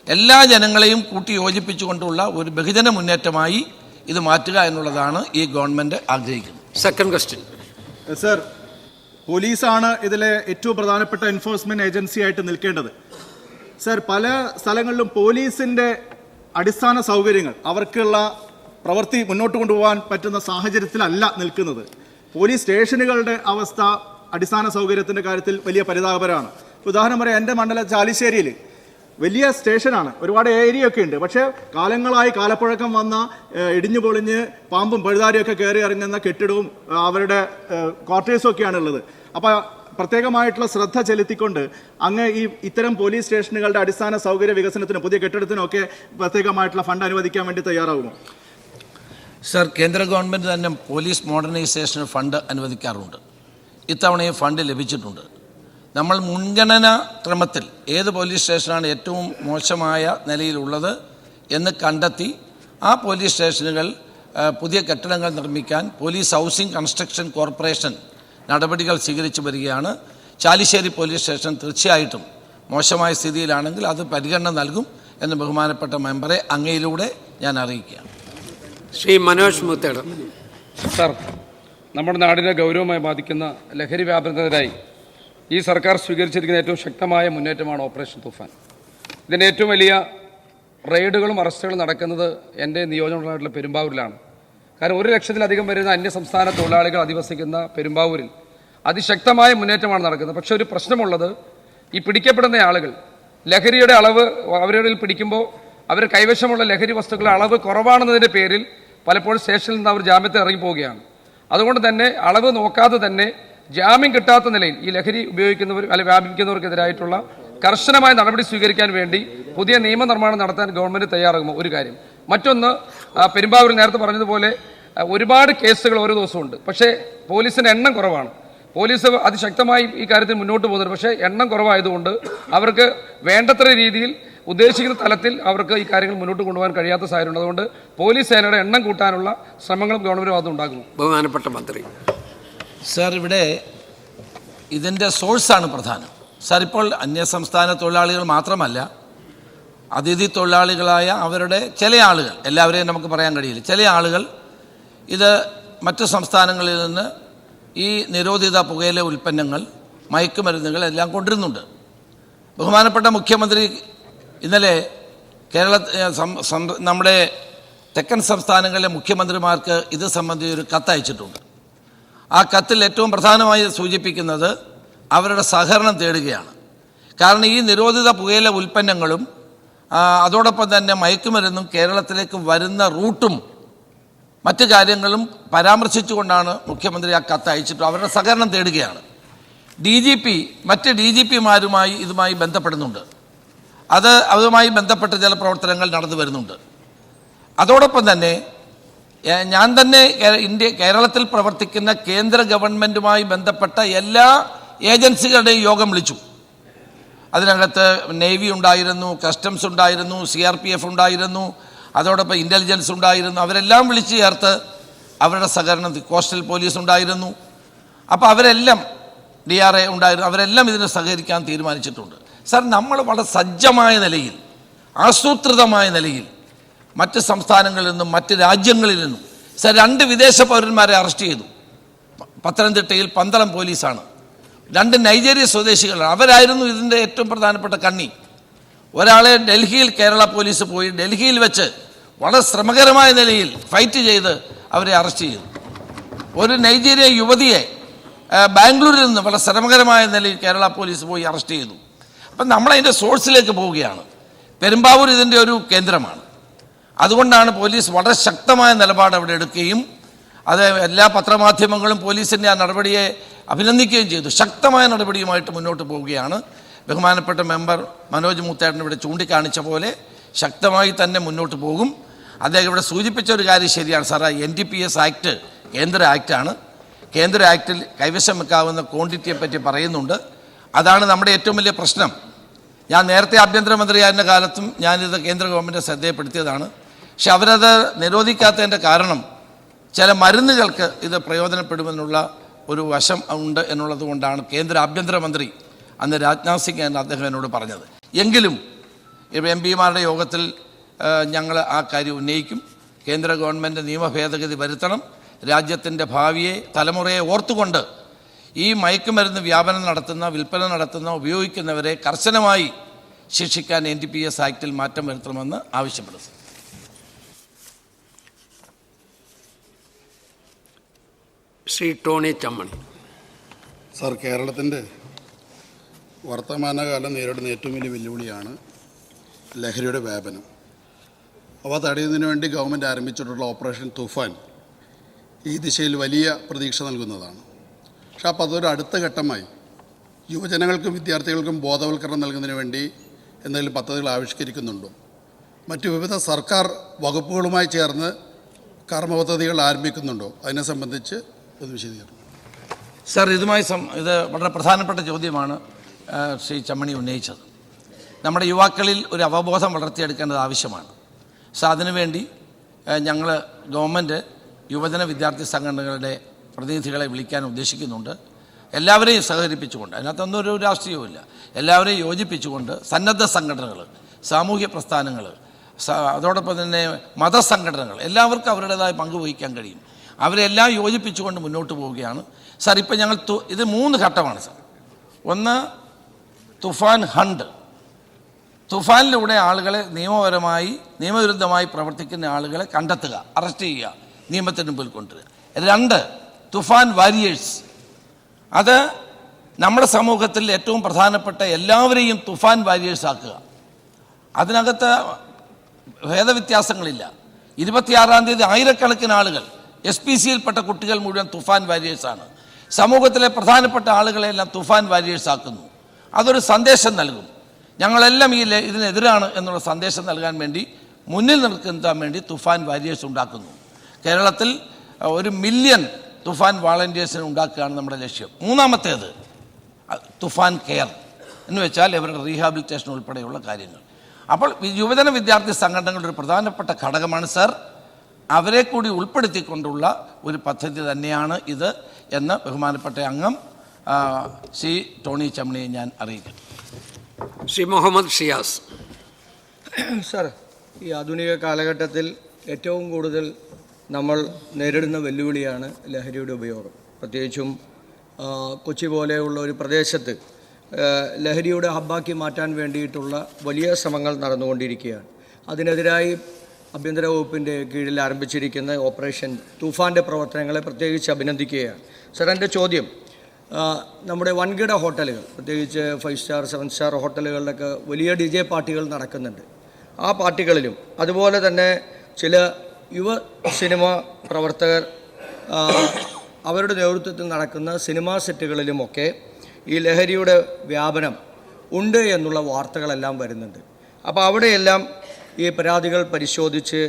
എല്ലാ ജനങ്ങളെയും കൂട്ടി യോജിപ്പിച്ചുകൊണ്ടുള്ള ഒരു ബഹുജന മുന്നേറ്റമായി ഇത് മാറ്റുക എന്നുള്ളതാണ് ഈ ഗവൺമെൻറ് ആഗ്രഹിക്കുന്നത്. Second question. സർ, പോലീസാണ് ഇതിലെ ഏറ്റവും പ്രധാനപ്പെട്ട എൻഫോഴ്സ്മെൻറ്റ് ഏജൻസി ആയിട്ട് നിൽക്കേണ്ടത്. സർ, പല സ്ഥലങ്ങളിലും പോലീസിൻ്റെ അടിസ്ഥാന സൗകര്യങ്ങൾ അവർക്കുള്ള പ്രവൃത്തി മുന്നോട്ട് കൊണ്ടുപോകാൻ പറ്റുന്ന സാഹചര്യത്തിലല്ല നിൽക്കുന്നത്. പോലീസ് സ്റ്റേഷനുകളുടെ അവസ്ഥ അടിസ്ഥാന സൗകര്യത്തിൻ്റെ കാര്യത്തിൽ വലിയ പരിതാപകരമാണ്. ഉദാഹരണം പറയാം, എൻ്റെ മണ്ഡലം ചാലിശ്ശേരിയിൽ വലിയ സ്റ്റേഷനാണ്, ഒരുപാട് ഏരിയ ഒക്കെ ഉണ്ട്. പക്ഷേ കാലങ്ങളായി കാലപ്പഴക്കം വന്ന ഇടിഞ്ഞു പൊളിഞ്ഞ് പാമ്പും പഴുതാരിയൊക്കെ കയറി ഇറങ്ങുന്ന കെട്ടിടവും അവരുടെ ക്വാർട്ടേഴ്സും ഒക്കെയാണ് ഉള്ളത്. അപ്പോൾ പ്രത്യേകമായിട്ടുള്ള ശ്രദ്ധ ചെലുത്തിക്കൊണ്ട് അങ്ങ് ഇത്തരം പോലീസ് സ്റ്റേഷനുകളുടെ അടിസ്ഥാന സൗകര്യ വികസനത്തിനും പുതിയ കെട്ടിടത്തിനൊക്കെ പ്രത്യേകമായിട്ടുള്ള ഫണ്ട് അനുവദിക്കാൻ വേണ്ടി തയ്യാറാകുമോ? സർ, കേന്ദ്ര ഗവൺമെൻറ് തന്നെ പോലീസ് മോഡേണൈസേഷൻ ഫണ്ട് അനുവദിക്കാറുണ്ട്. ഇത്തവണയും ഫണ്ട് ലഭിച്ചിട്ടുണ്ട്. നമ്മൾ മുൻഗണനാ ക്രമത്തിൽ ഏത് പോലീസ് സ്റ്റേഷനാണ് ഏറ്റവും മോശമായ നിലയിലുള്ളത് എന്ന് കണ്ടെത്തി ആ പോലീസ് സ്റ്റേഷനുകൾ പുതിയ കെട്ടിടങ്ങൾ നിർമ്മിക്കാൻ പോലീസ് ഹൗസിംഗ് കൺസ്ട്രക്ഷൻ കോർപ്പറേഷൻ നടപടികൾ സ്വീകരിച്ചു വരികയാണ്. ചാലിശ്ശേരി പോലീസ് സ്റ്റേഷൻ തീർച്ചയായിട്ടും മോശമായ സ്ഥിതിയിലാണെങ്കിൽ അത് പരിഗണന നൽകും എന്ന് ബഹുമാനപ്പെട്ട മെമ്പറെ അങ്ങയിലൂടെ ഞാൻ അറിയിക്കുകയാണ്. ശ്രീ മനോജ് മുത്തേട. സർ, നമ്മുടെ നാടിനെ ഗൗരവമായി ബാധിക്കുന്ന ലഹരി വ്യാപനത്തിനെതിരായി ഈ സർക്കാർ സ്വീകരിച്ചിരിക്കുന്ന ഏറ്റവും ശക്തമായ മുന്നേറ്റമാണ് ഓപ്പറേഷൻ തൂഫാൻ. ഇതിൻ്റെ ഏറ്റവും വലിയ റെയ്ഡുകളും അറസ്റ്റുകളും നടക്കുന്നത് എൻ്റെ നിയോജകമണ്ഡലമായിട്ടുള്ള പെരുമ്പാവൂരിലാണ്. കാരണം 1 ലക്ഷത്തിലധികം വരുന്ന അന്യസംസ്ഥാന തൊഴിലാളികൾ അധിവസിക്കുന്ന പെരുമ്പാവൂരിൽ അതിശക്തമായ മുന്നേറ്റമാണ് നടക്കുന്നത്. പക്ഷേ ഒരു പ്രശ്നമുള്ളത്, ഈ പിടിക്കപ്പെടുന്ന ആളുകൾ ലഹരിയുടെ അളവ് അവരുടെ പിടിക്കുമ്പോൾ അവർ കൈവശമുള്ള ലഹരി വസ്തുക്കളുടെ അളവ് കുറവാണെന്നതിൻ്റെ പേരിൽ പലപ്പോഴും സ്റ്റേഷനിൽ നിന്ന് അവർ ജാമ്യത്തിൽ ഇറങ്ങിപ്പോവുകയാണ്. അതുകൊണ്ട് തന്നെ അളവ് നോക്കാതെ തന്നെ ജാമ്യം കിട്ടാത്ത നിലയിൽ ഈ ലഹരി ഉപയോഗിക്കുന്നവർ അല്ലെങ്കിൽ വ്യാപിപ്പിക്കുന്നവർക്കെതിരായിട്ടുള്ള കർശനമായ നടപടി സ്വീകരിക്കാൻ വേണ്ടി പുതിയ നിയമനിർമ്മാണം നടത്താൻ ഗവൺമെൻറ് തയ്യാറാകുമോ? ഒരു കാര്യം. മറ്റൊന്ന്, പെരുമ്പാവൂരിൽ നേരത്തെ പറഞ്ഞതുപോലെ ഒരുപാട് കേസുകൾ ഓരോ ദിവസമുണ്ട്. പക്ഷേ പോലീസിൻ്റെ എണ്ണം കുറവാണ്. പോലീസ് അതിശക്തമായി ഈ കാര്യത്തിൽ മുന്നോട്ട് പോകുന്നുണ്ട്. പക്ഷേ എണ്ണം കുറവായതുകൊണ്ട് അവർക്ക് വേണ്ടത്ര രീതിയിൽ ഉദ്ദേശിക്കുന്ന തലത്തിൽ അവർക്ക് ഈ കാര്യങ്ങൾ മുന്നോട്ട് കൊണ്ടുപോകാൻ കഴിയാത്ത സാഹചര്യമുണ്ട്. അതുകൊണ്ട് പോലീസ് സേനയുടെ എണ്ണം കൂട്ടാനുള്ള ശ്രമങ്ങളും ഗവൺമെൻറ് ഭാഗത്ത് ഉണ്ടാകുന്നു. ബഹുമാനപ്പെട്ട മന്ത്രി. സാർ, ഇവിടെ ഇതിൻ്റെ സോഴ്സാണ് പ്രധാനം. സാർ, ഇപ്പോൾ അന്യസംസ്ഥാന തൊഴിലാളികൾ മാത്രമല്ല, അതിഥി തൊഴിലാളികളായ അവരുടെ ചില ആളുകൾ, എല്ലാവരെയും നമുക്ക് പറയാൻ കഴിയില്ല, ചില ആളുകൾ ഇത് മറ്റു സംസ്ഥാനങ്ങളിൽ നിന്ന് ഈ നിരോധിത പുകയില ഉൽപ്പന്നങ്ങൾ, മയക്കുമരുന്നുകൾ എല്ലാം കൊണ്ടുവരുന്നുണ്ട്. ബഹുമാനപ്പെട്ട മുഖ്യമന്ത്രി ഇന്നലെ നമ്മുടെ തെക്കൻ സംസ്ഥാനങ്ങളിലെ മുഖ്യമന്ത്രിമാർക്ക് ഇത് സംബന്ധിച്ച് ഒരു കത്തയച്ചിട്ടുണ്ട്. ആ കത്തിൽ ഏറ്റവും പ്രധാനമായി സൂചിപ്പിക്കുന്നത് അവരുടെ സഹകരണം തേടുകയാണ്. കാരണം ഈ നിരോധിത പുകയില ഉൽപ്പന്നങ്ങളും അതോടൊപ്പം തന്നെ മയക്കുമരുന്നും കേരളത്തിലേക്ക് വരുന്ന റൂട്ടും മറ്റു കാര്യങ്ങളും പരാമർശിച്ചുകൊണ്ടാണ് മുഖ്യമന്ത്രി ആ കത്ത് അയച്ചിട്ട് അവരുടെ സഹകരണം തേടുകയാണ്. DGP മറ്റ് DGPമാരുമായി ഇതുമായി ബന്ധപ്പെടുന്നുണ്ട്. അതുമായി ബന്ധപ്പെട്ട് ചില പ്രവർത്തനങ്ങൾ നടന്നു വരുന്നുണ്ട്. അതോടൊപ്പം തന്നെ ഞാൻ തന്നെ കേരളത്തിൽ പ്രവർത്തിക്കുന്ന കേന്ദ്ര ഗവൺമെൻറ്റുമായി ബന്ധപ്പെട്ട എല്ലാ ഏജൻസികളുടെയും യോഗം വിളിച്ചു. അതിനകത്ത് നേവി ഉണ്ടായിരുന്നു, കസ്റ്റംസ് ഉണ്ടായിരുന്നു, CRPF ഉണ്ടായിരുന്നു, അതോടൊപ്പം ഇൻ്റലിജൻസ് ഉണ്ടായിരുന്നു. അവരെല്ലാം വിളിച്ചു ചേർത്ത് അവരുടെ സഹകരണം, കോസ്റ്റൽ പോലീസ് ഉണ്ടായിരുന്നു. അപ്പോൾ അവരെല്ലാം DRA ഉണ്ടായിരുന്നു. അവരെല്ലാം ഇതിന് സഹകരിക്കാൻ തീരുമാനിച്ചിട്ടുണ്ട്. സാർ, നമ്മൾ വളരെ സജ്ജമായ നിലയിൽ, ആസൂത്രിതമായ നിലയിൽ മറ്റ് സംസ്ഥാനങ്ങളിൽ നിന്നും മറ്റ് രാജ്യങ്ങളിൽ നിന്നും സാർ 2 വിദേശ പൗരന്മാരെ അറസ്റ്റ് ചെയ്തു. പത്തനംതിട്ടയിൽ 12 പോലീസാണ്. 2 നൈജീരിയ സ്വദേശികളാണ്. അവരായിരുന്നു ഇതിൻ്റെ ഏറ്റവും പ്രധാനപ്പെട്ട കണ്ണി. ഒരാളെ ഡൽഹിയിൽ കേരള പോലീസ് പോയി ഡൽഹിയിൽ വെച്ച് വളരെ ശ്രമകരമായ നിലയിൽ ഫൈറ്റ് ചെയ്ത് അവരെ അറസ്റ്റ് ചെയ്തു. ഒരു നൈജീരിയ യുവതിയെ ബാംഗ്ലൂരിൽ നിന്ന് വളരെ ശ്രമകരമായ നിലയിൽ കേരള പോലീസ് പോയി അറസ്റ്റ് ചെയ്തു. അപ്പം നമ്മളതിൻ്റെ സോഴ്സിലേക്ക് പോവുകയാണ്. പെരുമ്പാവൂർ ഇതിൻ്റെ ഒരു കേന്ദ്രമാണ്. അതുകൊണ്ടാണ് പോലീസ് വളരെ ശക്തമായ നിലപാട് അവിടെ എടുക്കുകയും അത് എല്ലാ പത്രമാധ്യമങ്ങളും പോലീസിൻ്റെ ആ നടപടിയെ അഭിനന്ദിക്കുകയും ചെയ്തു. ശക്തമായ നടപടിയുമായിട്ട് മുന്നോട്ട് പോവുകയാണ്. ബഹുമാനപ്പെട്ട മെമ്പർ മനോജ് മുത്തേടൻ ഇവിടെ ചൂണ്ടിക്കാണിച്ച പോലെ ശക്തമായി തന്നെ മുന്നോട്ട് പോകും. അദ്ദേഹം ഇവിടെ സൂചിപ്പിച്ച ഒരു കാര്യം ശരിയാണ് സാർ. NDPS ആക്ട് കേന്ദ്ര ആക്റ്റാണ്. കേന്ദ്ര ആക്ടിൽ കൈവശം വെക്കാവുന്ന ക്വാണ്ടിറ്റിയെ പറ്റി പറയുന്നുണ്ട്. അതാണ് നമ്മുടെ ഏറ്റവും വലിയ പ്രശ്നം. ഞാൻ നേരത്തെ ആഭ്യന്തരമന്ത്രിയായിരുന്ന കാലത്തും ഞാനിത് കേന്ദ്ര ഗവൺമെൻറ് ശ്രദ്ധയപ്പെടുത്തിയതാണ്. പക്ഷെ അവരത് നിരോധിക്കാത്തതിൻ്റെ കാരണം ചില മരുന്നുകൾക്ക് ഇത് പ്രയോജനപ്പെടുമെന്നുള്ള ഒരു വശം ഉണ്ട് എന്നുള്ളത് കൊണ്ടാണ് കേന്ദ്ര ആഭ്യന്തരമന്ത്രി അന്ന് രാജ്നാഥ് സിംഗ് എന്ന് അദ്ദേഹം എന്നോട് പറഞ്ഞത്. എങ്കിലും MP-മാരുടെ യോഗത്തിൽ ഞങ്ങൾ ആ കാര്യം ഉന്നയിക്കും. കേന്ദ്ര ഗവൺമെൻറ് നിയമ ഭേദഗതി വരുത്തണം. രാജ്യത്തിൻ്റെ ഭാവിയെ, തലമുറയെ ഓർത്തുകൊണ്ട് ഈ മയക്കുമരുന്ന് വ്യാപനം നടത്തുന്ന, വിൽപ്പന നടത്തുന്ന, ഉപയോഗിക്കുന്നവരെ കർശനമായി ശിക്ഷിക്കാൻ NDPS ആക്ടിൽ മാറ്റം വരുത്തണമെന്ന് ആവശ്യപ്പെടുന്നു. ശ്രീ ടോണി ചമ്മണി. സാർ, കേരളത്തിൻ്റെ വർത്തമാനകാലം നേരിടുന്ന ഏറ്റവും വലിയ വെല്ലുവിളിയാണ് ലഹരിയുടെ വ്യാപനം. അവ തടയുന്നതിന് വേണ്ടി ഗവൺമെൻറ് ആരംഭിച്ചിട്ടുള്ള ഓപ്പറേഷൻ തൂഫാൻ ഈ ദിശയിൽ വലിയ പ്രതീക്ഷ നൽകുന്നതാണ്. പക്ഷേ അപ്പോൾ അതൊരു അടുത്ത ഘട്ടമായി യുവജനങ്ങൾക്കും വിദ്യാർത്ഥികൾക്കും ബോധവൽക്കരണം നൽകുന്നതിന് വേണ്ടി എന്തെങ്കിലും പദ്ധതികൾ ആവിഷ്കരിക്കുന്നുണ്ടോ? മറ്റ് വിവിധ സർക്കാർ വകുപ്പുകളുമായി ചേർന്ന് കർമ്മ പദ്ധതികൾ ആരംഭിക്കുന്നുണ്ടോ? അതിനെ സംബന്ധിച്ച് ഒരു വിശദീകരണം. സർ, ഇത് വളരെ പ്രധാനപ്പെട്ട ചോദ്യമാണ് ശ്രീ ചമ്മണി ഉന്നയിച്ചത്. നമ്മുടെ യുവാക്കളിൽ ഒരു അവബോധം വളർത്തിയെടുക്കേണ്ടത് ആവശ്യമാണ്. സോ അതിനുവേണ്ടി ഞങ്ങൾ ഗവൺമെൻറ് യുവജന വിദ്യാർത്ഥി സംഘടനകളുടെ പ്രതിനിധികളെ വിളിക്കാൻ ഉദ്ദേശിക്കുന്നുണ്ട്. എല്ലാവരെയും സഹകരിപ്പിച്ചുകൊണ്ട്, അതിനകത്തൊന്നും ഒരു രാഷ്ട്രീയവുമില്ല, എല്ലാവരെയും യോജിപ്പിച്ചുകൊണ്ട് സന്നദ്ധ സംഘടനകൾ, സാമൂഹ്യ പ്രസ്ഥാനങ്ങൾ, അതോടൊപ്പം തന്നെ മതസംഘടനകൾ എല്ലാവർക്കും അവരുടേതായ പങ്ക് വഹിക്കാൻ കഴിയും. അവരെല്ലാം യോജിപ്പിച്ചുകൊണ്ട് മുന്നോട്ട് പോവുകയാണ്. സാർ, ഇപ്പം ഞങ്ങൾ ഇത് 3 ഘട്ടമാണ് സാർ. ഒന്ന്, തുഫാൻ ഹണ്ട്. തുഫാനിലൂടെ ആളുകളെ നിയമവിരുദ്ധമായി പ്രവർത്തിക്കുന്ന ആളുകളെ കണ്ടെത്തുക, അറസ്റ്റ് ചെയ്യുക, നിയമത്തിന് മുമ്പിൽ കൊണ്ടുവരിക. 2, തുഫാൻ വാരിയേഴ്സ്. അത് നമ്മുടെ സമൂഹത്തിൽ ഏറ്റവും പ്രധാനപ്പെട്ട എല്ലാവരെയും തുഫാൻ വാരിയേഴ്സ് ആക്കുക. അതിനകത്ത് ഭേദവ്യത്യാസങ്ങളില്ല. 26-ാം തീയതി ആയിരക്കണക്കിന് ആളുകൾ, SPCയിൽപ്പെട്ട കുട്ടികൾ മുഴുവൻ തുഫാൻ വാരിയേഴ്സാണ്. സമൂഹത്തിലെ പ്രധാനപ്പെട്ട ആളുകളെല്ലാം തുഫാൻ വാരിയേഴ്സ് ആക്കുന്നു. അതൊരു സന്ദേശം നൽകും. ഞങ്ങളെല്ലാം ഇതിനെതിരാണ് എന്നുള്ള സന്ദേശം നൽകാൻ വേണ്ടി, മുന്നിൽ നിർത്താൻ വേണ്ടി തുഫാൻ വാരിയേഴ്സ് ഉണ്ടാക്കുന്നു. കേരളത്തിൽ 1 മില്യൺ തുഫാൻ വാളണ്ടിയേഴ്സിനെ ഉണ്ടാക്കുകയാണ് നമ്മുടെ ലക്ഷ്യം. 3-ാമത്തേത് തുഫാൻ കെയർ എന്ന് വെച്ചാൽ ഇവരുടെ റീഹാബിലിറ്റേഷൻ ഉൾപ്പെടെയുള്ള കാര്യങ്ങൾ. അപ്പോൾ യുവജന വിദ്യാർത്ഥി സംഘടനകളുടെ ഒരു പ്രധാനപ്പെട്ട ഘടകമാണ് സർ. അവരെ കൂടി ഉൾപ്പെടുത്തിക്കൊണ്ടുള്ള ഒരു പദ്ധതി തന്നെയാണ് ഇത് എന്ന് ബഹുമാനപ്പെട്ട അംഗം ശ്രീ ടോണി ചമ്മണിയെ ഞാൻ അറിയിക്കുന്നു. ശ്രീ മുഹമ്മദ് ഷിയാസ്. സർ, ഈ ആധുനിക കാലഘട്ടത്തിൽ ഏറ്റവും കൂടുതൽ നമ്മൾ നേരിടുന്ന വെല്ലുവിളിയാണ് ലഹരിയുടെ ഉപയോഗം. പ്രത്യേകിച്ചും കൊച്ചി പോലെയുള്ള ഒരു പ്രദേശത്ത് ലഹരിയുടെ ഹബ്ബാക്കി മാറ്റാൻ വേണ്ടിയിട്ടുള്ള വലിയ ശ്രമങ്ങൾ നടന്നുകൊണ്ടിരിക്കുകയാണ്. അതിനെതിരായി ആഭ്യന്തര വകുപ്പിൻ്റെ കീഴിൽ ആരംഭിച്ചിരിക്കുന്ന ഓപ്പറേഷൻ തൂഫാൻ്റെ പ്രവർത്തനങ്ങളെ പ്രത്യേകിച്ച് അഭിനന്ദിക്കുകയാണ്. സർ, എൻ്റെ ചോദ്യം, നമ്മുടെ വൻകിട ഹോട്ടലുകൾ, പ്രത്യേകിച്ച് 5 സ്റ്റാർ 7 സ്റ്റാർ ഹോട്ടലുകളിലൊക്കെ വലിയ DJ പാർട്ടികൾ നടക്കുന്നുണ്ട്. ആ പാർട്ടികളിലും അതുപോലെ തന്നെ ചില യുവ സിനിമ പ്രവർത്തകർ അവരുടെ നേതൃത്വത്തിൽ നടക്കുന്ന സിനിമാ സെറ്റുകളിലുമൊക്കെ ഈ ലഹരിയുടെ വ്യാപനം ഉണ്ട് എന്നുള്ള വാർത്തകളെല്ലാം വരുന്നുണ്ട്. അപ്പോൾ അവിടെയെല്ലാം ഈ പരാതികൾ പരിശോധിച്ച്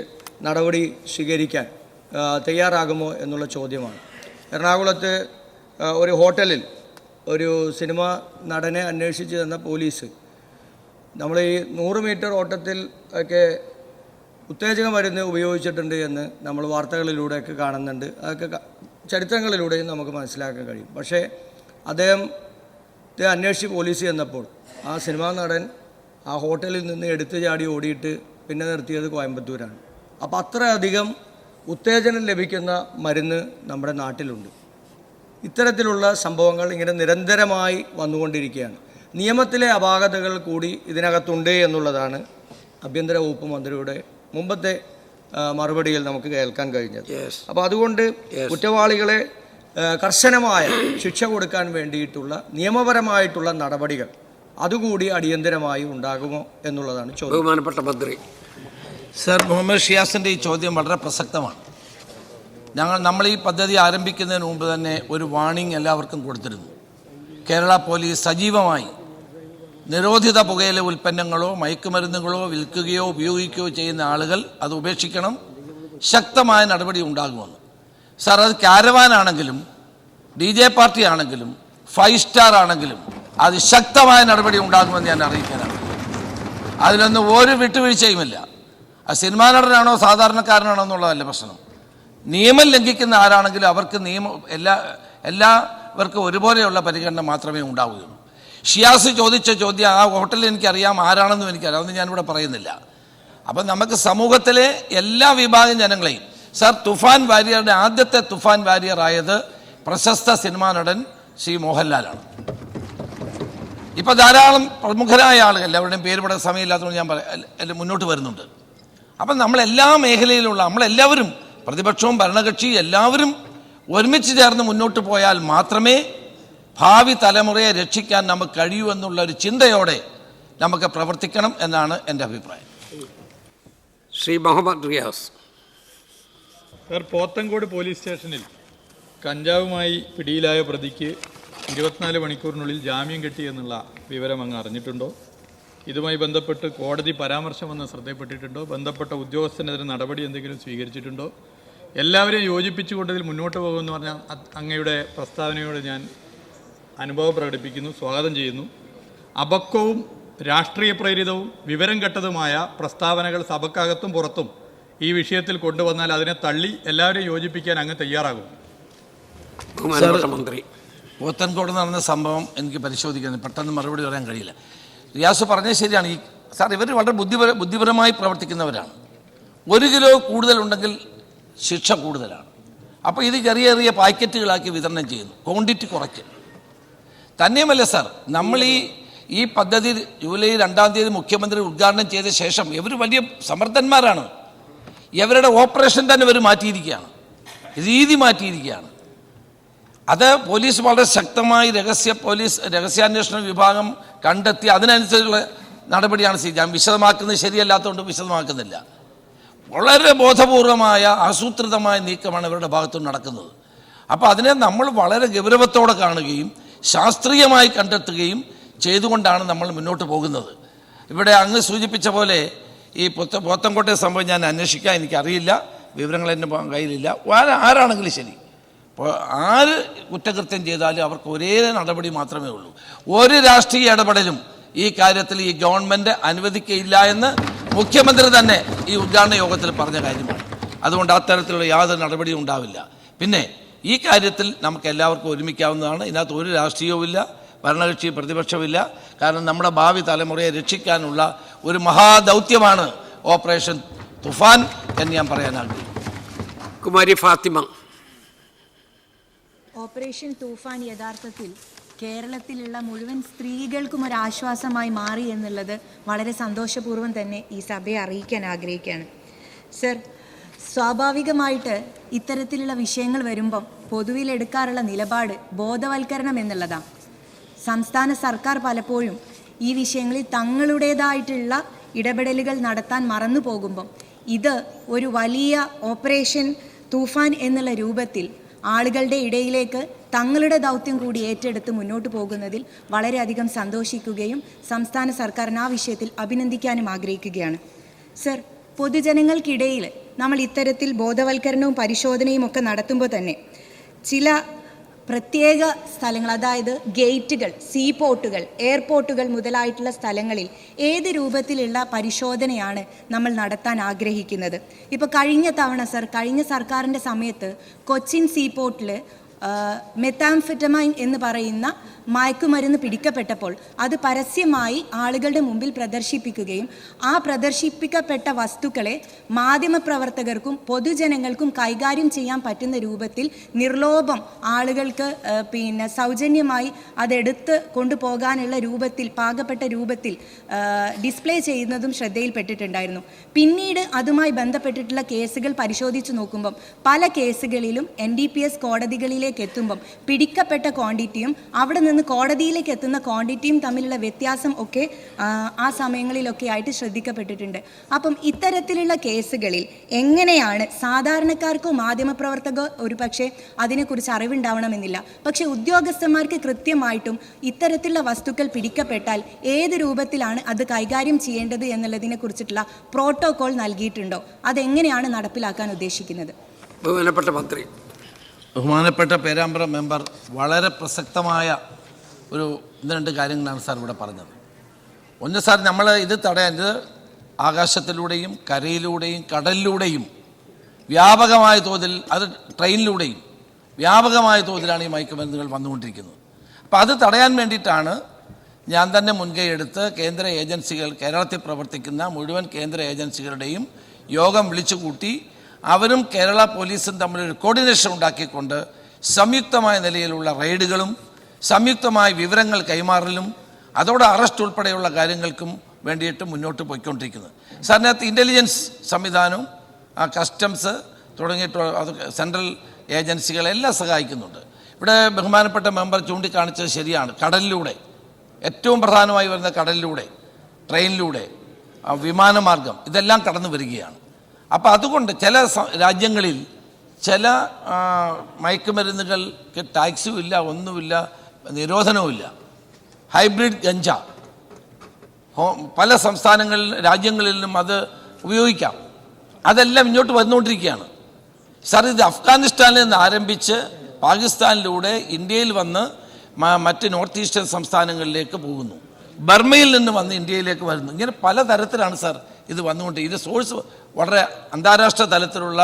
നടപടി സ്വീകരിക്കാൻ തയ്യാറാകുമോ എന്നുള്ള ചോദ്യമാണ്. എറണാകുളത്ത് ഒരു ഹോട്ടലിൽ ഒരു സിനിമ നടനെ അന്വേഷിച്ച് തന്ന പോലീസ് നമ്മൾ ഈ 100 മീറ്റർ ഓട്ടത്തിൽ ഒക്കെ ഉത്തേജക മരുന്ന് ഉപയോഗിച്ചിട്ടുണ്ട് എന്ന് നമ്മൾ വാർത്തകളിലൂടെയൊക്കെ കാണുന്നുണ്ട്. അതൊക്കെ ചരിത്രങ്ങളിലൂടെയും നമുക്ക് മനസ്സിലാക്കാൻ കഴിയും. പക്ഷേ അദ്ദേഹത്തെ അന്വേഷിച്ച് പോലീസ് ചെന്നപ്പോൾ ആ സിനിമാ നടൻ ആ ഹോട്ടലിൽ നിന്ന് എടുത്തു ചാടി ഓടിയിട്ട് പിന്നെ നിർത്തിയത് കോയമ്പത്തൂരാണ്. അപ്പോൾ അത്രയധികം ഉത്തേജനം ലഭിക്കുന്ന മരുന്ന് നമ്മുടെ നാട്ടിലുണ്ട്. ഇത്തരത്തിലുള്ള സംഭവങ്ങൾ ഇങ്ങനെ നിരന്തരമായി വന്നുകൊണ്ടിരിക്കുകയാണ്. നിയമത്തിലെ അപാകതകൾ കൂടി ഇതിനകത്തുണ്ട് എന്നുള്ളതാണ് ആഭ്യന്തര വകുപ്പ് മന്ത്രിയുടെ മുമ്പത്തെ മറുപടിയിൽ നമുക്ക് കേൾക്കാൻ കഴിഞ്ഞത്. അപ്പോൾ അതുകൊണ്ട് കുറ്റവാളികളെ കർശനമായ ശിക്ഷ കൊടുക്കാൻ വേണ്ടിയിട്ടുള്ള നിയമപരമായിട്ടുള്ള നടപടികൾ അതുകൂടി അടിയന്തരമായി ഉണ്ടാകുമോ എന്നുള്ളതാണ് ചോദ്യം. ബഹുമാനപ്പെട്ട മന്ത്രി. സർ, മുഹമ്മദ് ഷിയാസിൻ്റെ ഈ ചോദ്യം വളരെ പ്രസക്തമാണ്. നമ്മൾ ഈ പദ്ധതി ആരംഭിക്കുന്നതിന് മുമ്പ് തന്നെ ഒരു വാണിംഗ് എല്ലാവർക്കും കൊടുത്തിരുന്നു. കേരള പോലീസ് സജീവമായി നിരോധിത പുകയില ഉൽപ്പന്നങ്ങളോ മയക്കുമരുന്നുകളോ വിൽക്കുകയോ ഉപയോഗിക്കുകയോ ചെയ്യുന്ന ആളുകൾ അത് ഉപേക്ഷിക്കണം, ശക്തമായ നടപടി ഉണ്ടാകുമെന്ന്. സാർ, അത് കാരവാനാണെങ്കിലും DJ പാർട്ടി ആണെങ്കിലും 5 സ്റ്റാർ ആണെങ്കിലും അത് ശക്തമായ നടപടി ഉണ്ടാകുമെന്ന് ഞാൻ അറിയിക്കാനാണ്. അതിലൊന്നും ഒരു വിട്ടുവീഴ്ചയുമില്ല. ആ സിനിമാ നടനാണോ സാധാരണക്കാരനാണോ എന്നുള്ളതല്ല പ്രശ്നം. നിയമം ലംഘിക്കുന്ന ആരാണെങ്കിലും അവർക്ക് എല്ലാവർക്കും ഒരുപോലെയുള്ള പരിഗണന മാത്രമേ ഉണ്ടാവുകയുള്ളൂ. ഷിയാസ് ചോദിച്ച ചോദ്യം ആ ഹോട്ടലിൽ എനിക്കറിയാം, ആരാണെന്നും എനിക്കറിയാം, അതൊന്നും ഞാനിവിടെ പറയുന്നില്ല. അപ്പം നമുക്ക് സമൂഹത്തിലെ എല്ലാ വിഭാഗം ജനങ്ങളെയും, സർ, തുഫാൻ വാരിയറുടെ ആദ്യത്തെ തുഫാൻ വാരിയർ ആയത് പ്രശസ്ത സിനിമാ നടൻ ശ്രീ മോഹൻലാലാണ്. ഇപ്പം ധാരാളം പ്രമുഖരായ ആളുകൾ, എല്ലാവരുടെയും പേര് പെടാൻ സമയമില്ലാത്തതുകൊണ്ട് ഞാൻ മുന്നോട്ട് വരുന്നുണ്ട്. അപ്പം നമ്മളെല്ലാ മേഖലയിലുള്ള നമ്മളെല്ലാവരും, പ്രതിപക്ഷവും ഭരണകക്ഷിയും എല്ലാവരും ഒരുമിച്ച് ചേർന്ന് മുന്നോട്ട് പോയാൽ മാത്രമേ ഭാവി തലമുറയെ രക്ഷിക്കാൻ നമുക്ക് കഴിയൂ എന്നുള്ള ഒരു ചിന്തയോടെ നമുക്ക് പ്രവർത്തിക്കണം എന്നാണ് എൻ്റെ അഭിപ്രായം. ശ്രീ മുഹമ്മദ് റിയാസ്. സർ, പോത്തങ്കോട് പോലീസ് സ്റ്റേഷനിൽ കഞ്ചാവുമായി പിടിയിലായ പ്രതിക്ക് 24 മണിക്കൂറിനുള്ളിൽ ജാമ്യം കിട്ടി എന്നുള്ള വിവരം അങ്ങ് അറിഞ്ഞിട്ടുണ്ടോ? ഇതുമായി ബന്ധപ്പെട്ട് കോടതി പരാമർശം വന്ന് ശ്രദ്ധയിൽപ്പെട്ടിട്ടുണ്ടോ? ബന്ധപ്പെട്ട ഉദ്യോഗസ്ഥനെതിരെ നടപടി എന്തെങ്കിലും സ്വീകരിച്ചിട്ടുണ്ടോ? എല്ലാവരെയും യോജിപ്പിച്ചുകൊണ്ടതിൽ മുന്നോട്ട് പോകുമെന്ന് പറഞ്ഞാൽ അങ്ങയുടെ പ്രസ്താവനയോട് ഞാൻ അനുഭവം പ്രകടിപ്പിക്കുന്നു, സ്വാഗതം ചെയ്യുന്നു. അപക്വവും രാഷ്ട്രീയ പ്രേരിതവും വിവരം കെട്ടതുമായ പ്രസ്താവനകൾ സഭക്കകത്തും പുറത്തും ഈ വിഷയത്തിൽ കൊണ്ടുവന്നാൽ അതിനെ തള്ളി എല്ലാവരെയും യോജിപ്പിക്കാൻ അങ്ങ് തയ്യാറാകും? മന്ത്രി, പോത്തൻകോട് നടന്ന സംഭവം എനിക്ക് പരിശോധിക്കുന്നത് പെട്ടെന്ന് മറുപടി പറയാൻ കഴിയില്ല. റിയാസ് പറഞ്ഞത് ശരിയാണ്. ഈ സാർ ഇവർ വളരെ ബുദ്ധിപരമായി പ്രവർത്തിക്കുന്നവരാണ്. 1 കിലോ കൂടുതലുണ്ടെങ്കിൽ ശിക്ഷ കൂടുതലാണ്. അപ്പോൾ ഇത് ചെറിയ ചെറിയ പാക്കറ്റുകളാക്കി വിതരണം ചെയ്യുന്നു, ക്വാണ്ടിറ്റി കുറയ്ക്കും. തന്നെയുമല്ല സാർ, നമ്മൾ ഈ പദ്ധതി ജൂലൈ 2-ാം തീയതി മുഖ്യമന്ത്രി ഉദ്ഘാടനം ചെയ്ത ശേഷം ഇവർ വലിയ സമർത്ഥന്മാരാണ്. ഇവരുടെ ഓപ്പറേഷൻ തന്നെ ഇവർ മാറ്റിയിരിക്കുകയാണ്, രീതി മാറ്റിയിരിക്കുകയാണ്. അത് പോലീസ് വളരെ ശക്തമായി രഹസ്യാന്വേഷണ വിഭാഗം കണ്ടെത്തി അതിനനുസരിച്ചുള്ള നടപടിയാണ് ഞാൻ വിശദമാക്കുന്നത് ശരിയല്ലാത്തതുകൊണ്ട് വിശദമാക്കുന്നില്ല. വളരെ ബോധപൂർവമായ ആസൂത്രിതമായ നീക്കമാണ് ഇവരുടെ ഭാഗത്തുനിന്ന് നടക്കുന്നത്. അപ്പോൾ അതിനെ നമ്മൾ വളരെ ഗൗരവത്തോടെ കാണുകയും ശാസ്ത്രീയമായി കണ്ടെത്തുകയും ചെയ്തുകൊണ്ടാണ് നമ്മൾ മുന്നോട്ട് പോകുന്നത്. ഇവിടെ അങ്ങ് സൂചിപ്പിച്ച പോലെ ഈ പോത്തൻകോട്ടെ സംഭവം ഞാൻ അന്വേഷിക്കാൻ എനിക്കറിയില്ല, വിവരങ്ങൾ എൻ്റെ കയ്യിലില്ല. ആരാണെങ്കിലും ശരി, ആര് കുറ്റകൃത്യം ചെയ്താലും അവർക്ക് ഒരേ നടപടി മാത്രമേ ഉള്ളൂ. ഒരു രാഷ്ട്രീയ ഇടപെടലും ഈ കാര്യത്തിൽ ഈ ഗവൺമെൻറ് അനുവദിക്കയില്ല എന്ന് മുഖ്യമന്ത്രി തന്നെ ഈ ഉദ്ഘാടന യോഗത്തിൽ പറഞ്ഞ കാര്യമാണ്. അതുകൊണ്ട് അത്തരത്തിലുള്ള യാതൊരു നടപടിയും ഉണ്ടാവില്ല. പിന്നെ ഈ കാര്യത്തിൽ നമുക്ക് എല്ലാവർക്കും ഒരുമിക്കാവുന്നതാണ്. ഇതിനകത്ത് ഒരു രാഷ്ട്രീയവുമില്ല, ഭരണകക്ഷി പ്രതിപക്ഷമില്ല. കാരണം നമ്മുടെ ഭാവി തലമുറയെ രക്ഷിക്കാനുള്ള ഒരു മഹാദൗത്യമാണ് ഓപ്പറേഷൻ തുഫാൻ എന്ന് ഞാൻ പറയാൻ ആഗ്രഹിക്കുന്നു. കുമാരി ഫാത്തിമ. ഓപ്പറേഷൻ തൂഫാൻ യഥാർത്ഥത്തിൽ കേരളത്തിലുള്ള മുഴുവൻ സ്ത്രീകൾക്കും ഒരു ആശ്വാസമായി മാറി എന്നുള്ളത് വളരെ സന്തോഷപൂർവ്വം തന്നെ ഈ സഭയെ അറിയിക്കാൻ ആഗ്രഹിക്കുകയാണ്. സർ, സ്വാഭാവികമായിട്ട് ഇത്തരത്തിലുള്ള വിഷയങ്ങൾ വരുമ്പം പൊതുവിലെടുക്കാറുള്ള നിലപാട് ബോധവൽക്കരണം എന്നുള്ളതാണ്. സംസ്ഥാന സർക്കാർ പലപ്പോഴും ഈ വിഷയങ്ങളിൽ തങ്ങളുടേതായിട്ടുള്ള ഇടപെടലുകൾ നടത്താൻ മറന്നു പോകുമ്പം ഇത് ഒരു വലിയ ഓപ്പറേഷൻ തൂഫാൻ എന്നുള്ള രൂപത്തിൽ ആളുകളുടെ ഇടയിലേക്ക് തങ്ങളുടെ ദൗത്യം കൂടി ഏറ്റെടുത്ത് മുന്നോട്ട് പോകുന്നതിൽ വളരെയധികം സന്തോഷിക്കുകയും സംസ്ഥാന സർക്കാരിന് ആ വിഷയത്തിൽ അഭിനന്ദിക്കാനും ആഗ്രഹിക്കുകയാണ്. സർ, പൊതുജനങ്ങൾക്കിടയിൽ നമ്മൾ ഇത്തരത്തിൽ ബോധവൽക്കരണവും പരിശോധനയും ഒക്കെ നടത്തുമ്പോൾ തന്നെ ചില പ്രത്യേക സ്ഥലങ്ങൾ, അതായത് ഗേറ്റുകൾ, സീപോർട്ടുകൾ, എയർപോർട്ടുകൾ മുതലായിട്ടുള്ള സ്ഥലങ്ങളിൽ ഏത് രൂപത്തിലുള്ള പരിശോധനയാണ് നമ്മൾ നടത്താൻ ആഗ്രഹിക്കുന്നത്? ഇപ്പോൾ കഴിഞ്ഞ സർക്കാരിൻ്റെ സമയത്ത് കൊച്ചിൻ സീപോർട്ടിൽ മെത്താംഫെറ്റമൈൻ എന്ന് പറയുന്ന മയക്കുമരുന്ന് പിടിക്കപ്പെട്ടപ്പോൾ അത് പരസ്യമായി ആളുകളുടെ മുമ്പിൽ പ്രദർശിപ്പിക്കുകയും ആ പ്രദർശിപ്പിക്കപ്പെട്ട വസ്തുക്കളെ മാധ്യമപ്രവർത്തകർക്കും പൊതുജനങ്ങൾക്കും കൈകാര്യം ചെയ്യാൻ പറ്റുന്ന രൂപത്തിൽ നിർലോഭം ആളുകൾക്ക് സൗജന്യമായി അതെടുത്ത് കൊണ്ടുപോകാനുള്ള രൂപത്തിൽ, പാകപ്പെട്ട രൂപത്തിൽ ഡിസ്പ്ലേ ചെയ്യുന്നതും ശ്രദ്ധയിൽപ്പെട്ടിട്ടുണ്ടായിരുന്നു. പിന്നീട് അതുമായി ബന്ധപ്പെട്ടിട്ടുള്ള കേസുകൾ പരിശോധിച്ച് നോക്കുമ്പം പല കേസുകളിലും NDPS കോടതികളിലേക്ക് എത്തുമ്പം പിടിക്കപ്പെട്ട ക്വാണ്ടിറ്റിയും അവിടെ നിന്ന് കോടതിയിലേക്ക് എത്തുന്ന ക്വാണ്ടിറ്റിയും തമ്മിലുള്ള വ്യത്യാസം ഒക്കെ ആ സമയങ്ങളിലൊക്കെ ആയിട്ട് ശ്രദ്ധിക്കപ്പെട്ടിട്ടുണ്ട്. അപ്പം ഇത്തരത്തിലുള്ള കേസുകളിൽ എങ്ങനെയാണ് സാധാരണക്കാർക്കോ മാധ്യമപ്രവർത്തകോ ഒരു പക്ഷേ അതിനെക്കുറിച്ച് അറിവുണ്ടാവണമെന്നില്ല, പക്ഷേ ഉദ്യോഗസ്ഥന്മാർക്ക് കൃത്യമായിട്ടും ഇത്തരത്തിലുള്ള വസ്തുക്കൾ പിടിക്കപ്പെട്ടാൽ ഏത് രൂപത്തിലാണ് അത് കൈകാര്യം ചെയ്യേണ്ടത് എന്നുള്ളതിനെ കുറിച്ചിട്ടുള്ള പ്രോട്ടോകോൾ നൽകിയിട്ടുണ്ടോ? അതെങ്ങനെയാണ് നടപ്പിലാക്കാൻ ഉദ്ദേശിക്കുന്നത്? ബഹുമാനപ്പെട്ട മന്ത്രി. ബഹുമാനപ്പെട്ട പേരാമ്പ്ര മെമ്പർ വളരെ പ്രസക്തമായ ഒരു 2 കാര്യങ്ങളാണ് സാർ ഇവിടെ പറഞ്ഞത്. ഒന്ന് സാർ, നമ്മൾ ഇത് തടയാൻ ആകാശത്തിലൂടെയും കരയിലൂടെയും കടലിലൂടെയും വ്യാപകമായ തോതിൽ, അത് ട്രെയിനിലൂടെയും വ്യാപകമായ തോതിലാണ് ഈ മയക്കുമരുന്നുകൾ വന്നുകൊണ്ടിരിക്കുന്നത്. അപ്പോൾ അത് തടയാൻ വേണ്ടിയിട്ടാണ് ഞാൻ തന്നെ മുൻകൈ എടുത്ത് കേന്ദ്ര ഏജൻസികൾ, കേരളത്തിൽ പ്രവർത്തിക്കുന്ന മുഴുവൻ കേന്ദ്ര ഏജൻസികളുടെയും യോഗം വിളിച്ചു കൂട്ടി അവരും കേരള പോലീസും തമ്മിലൊരു കോർഡിനേഷൻ ഉണ്ടാക്കിക്കൊണ്ട് സംയുക്തമായ നിലയിലുള്ള റെയ്ഡുകളും സംയുക്തമായ വിവരങ്ങൾ കൈമാറലും അതോടെ അറസ്റ്റ് ഉൾപ്പെടെയുള്ള കാര്യങ്ങൾക്കും വേണ്ടിയിട്ട് മുന്നോട്ട് പോയിക്കൊണ്ടിരിക്കുന്നത്. സാറിനകത്ത് ഇൻ്റലിജൻസ് സംവിധാനവും കസ്റ്റംസ് തുടങ്ങിയിട്ടുള്ള അത് സെൻട്രൽ ഏജൻസികളെല്ലാം സഹായിക്കുന്നുണ്ട്. ഇവിടെ ബഹുമാനപ്പെട്ട മെമ്പർ ചൂണ്ടിക്കാണിച്ചത് ശരിയാണ്. കടലിലൂടെ, ഏറ്റവും പ്രധാനമായി വരുന്ന കടലിലൂടെ, ട്രെയിനിലൂടെ, വിമാനമാർഗം ഇതെല്ലാം കടന്നു വരികയാണ്. അപ്പോൾ അതുകൊണ്ട് ചില രാജ്യങ്ങളിൽ ചില മയക്കുമരുന്നുകൾക്ക് ടാക്സും ഇല്ല, ഒന്നുമില്ല, നിരോധനവുമില്ല. ഹൈബ്രിഡ് ഗഞ്ച പല രാജ്യങ്ങളിലും അത് ഉപയോഗിക്കാം. അതെല്ലാം ഇങ്ങോട്ട് വന്നുകൊണ്ടിരിക്കുകയാണ്. സാർ, ഇത് അഫ്ഗാനിസ്ഥാനിൽ നിന്ന് ആരംഭിച്ച് പാകിസ്ഥാനിലൂടെ ഇന്ത്യയിൽ വന്ന് മറ്റ് നോർത്ത് ഈസ്റ്റേൺ സംസ്ഥാനങ്ങളിലേക്ക് പോകുന്നു. ബർമയിൽ നിന്ന് വന്ന് ഇന്ത്യയിലേക്ക് വരുന്നു. ഇങ്ങനെ പലതരത്തിലാണ് സാർ ഇത് വന്നുകൊണ്ട് ഇത് സോഴ്സ് വളരെ അന്താരാഷ്ട്ര തലത്തിലുള്ള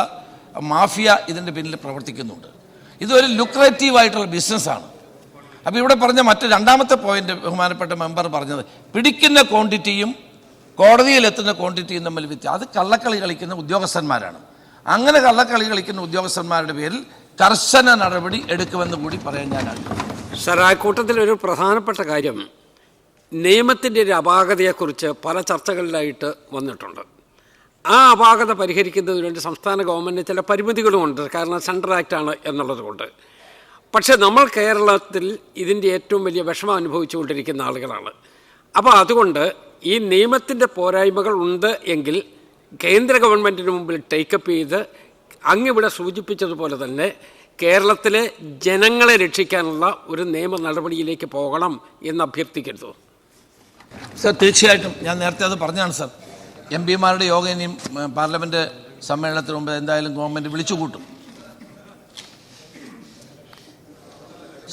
മാഫിയ ഇതിൻ്റെ പിന്നിൽ പ്രവർത്തിക്കുന്നുണ്ട്. ഇതൊരു ലുക്രേറ്റീവായിട്ടുള്ള ബിസിനസ്സാണ്. അപ്പോൾ ഇവിടെ പറഞ്ഞ രണ്ടാമത്തെ പോയിന്റ് ബഹുമാനപ്പെട്ട മെമ്പർ പറഞ്ഞത്, പിടിക്കുന്ന ക്വാണ്ടിറ്റിയും കോടതിയിലെത്തുന്ന ക്വാണ്ടിറ്റിയും തമ്മിൽ അത് കള്ളക്കളി കളിക്കുന്ന ഉദ്യോഗസ്ഥന്മാരാണ്. അങ്ങനെ കള്ളക്കളി കളിക്കുന്ന ഉദ്യോഗസ്ഥന്മാരുടെ പേരിൽ കർശന നടപടി എടുക്കുമെന്ന് കൂടി പറയാൻ ഞാൻ ആഗ്രഹിക്കുന്നു. സർ, ആ കൂട്ടത്തിൽ ഒരു പ്രധാനപ്പെട്ട കാര്യം, നിയമത്തിൻ്റെ ഒരു അപാകതയെക്കുറിച്ച് പല ചർച്ചകളിലായിട്ട് വന്നിട്ടുണ്ട്. ആ അപാകത പരിഹരിക്കുന്നതിന് വേണ്ടി സംസ്ഥാന ഗവൺമെൻറ്റിന് ചില പരിമിതികളുമുണ്ട്. കാരണം സെൻട്രൽ ആക്റ്റാണ് എന്നുള്ളത് കൊണ്ട്. പക്ഷേ നമ്മൾ കേരളത്തിൽ ഇതിൻ്റെ ഏറ്റവും വലിയ വിഷമം അനുഭവിച്ചുകൊണ്ടിരിക്കുന്ന ആളുകളാണ്. അപ്പോൾ അതുകൊണ്ട് ഈ നിയമത്തിൻ്റെ പോരായ്മകൾ ഉണ്ട് എങ്കിൽ കേന്ദ്ര ഗവൺമെൻറ്റിന് മുമ്പിൽ ടേക്കപ്പ് ചെയ്ത് അങ്ങിവിടെ സൂചിപ്പിച്ചതുപോലെ തന്നെ കേരളത്തിലെ ജനങ്ങളെ രക്ഷിക്കാനുള്ള ഒരു നിയമ നടപടിയിലേക്ക് പോകണം എന്ന് അഭ്യർത്ഥിക്കരുത്. സർ, തീർച്ചയായിട്ടും ഞാൻ നേരത്തെ അത് പറഞ്ഞതാണ് സർ. എം പിമാരുടെ യോഗം ഇനിയും പാർലമെൻറ്റ് സമ്മേളനത്തിന് മുമ്പ് എന്തായാലും ഗവൺമെൻറ് വിളിച്ചു കൂട്ടും.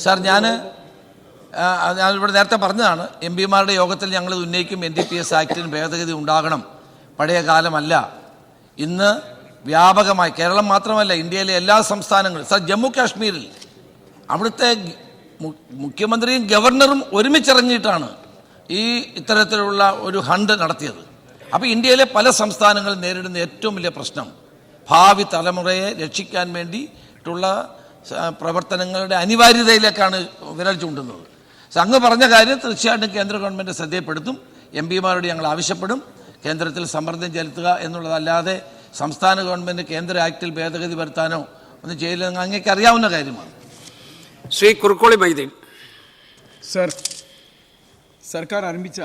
സാർ, ഞാനിവിടെ നേരത്തെ പറഞ്ഞതാണ്, എം പിമാരുടെ യോഗത്തിൽ ഞങ്ങൾ ഉന്നയിക്കും NDPS ആക്ടിന് ഭേദഗതി ഉണ്ടാകണം. പഴയ കാലമല്ല. ഇന്ന് വ്യാപകമായി കേരളം മാത്രമല്ല ഇന്ത്യയിലെ എല്ലാ സംസ്ഥാനങ്ങളും, സാർ, ജമ്മു കാശ്മീരിൽ അവിടുത്തെ മുഖ്യമന്ത്രിയും ഗവർണറും ഒരുമിച്ചിറങ്ങിയിട്ടാണ് ഇത്തരത്തിലുള്ള ഒരു ഹണ്ട് നടത്തിയത്. അപ്പോൾ ഇന്ത്യയിലെ പല സംസ്ഥാനങ്ങളും നേരിടുന്ന ഏറ്റവും വലിയ പ്രശ്നം ഭാവി തലമുറയെ രക്ഷിക്കാൻ വേണ്ടിയിട്ടുള്ള പ്രവർത്തനങ്ങളുടെ അനിവാര്യതയിലേക്കാണ് വിരൽ ചൂണ്ടുന്നത്. അങ്ങ് പറഞ്ഞ കാര്യം തീർച്ചയായിട്ടും കേന്ദ്ര ഗവൺമെൻറ് ശ്രദ്ധയപ്പെടുത്തും. എം പിമാരോട് ഞങ്ങൾ ആവശ്യപ്പെടും കേന്ദ്രത്തിൽ സമ്മർദ്ദം ചെലുത്തുക എന്നുള്ളതല്ലാതെ സംസ്ഥാന ഗവൺമെൻറ് കേന്ദ്ര ആക്ടിൽ ഭേദഗതി വരുത്താനോ ഒന്നും ചെയ്യില്ലെന്ന് അങ്ങേക്ക് അറിയാവുന്ന കാര്യമാണ്. ശ്രീ കുറുക്കോളി മൈദീൻ. സർ, സർക്കാർ ആരംഭിച്ച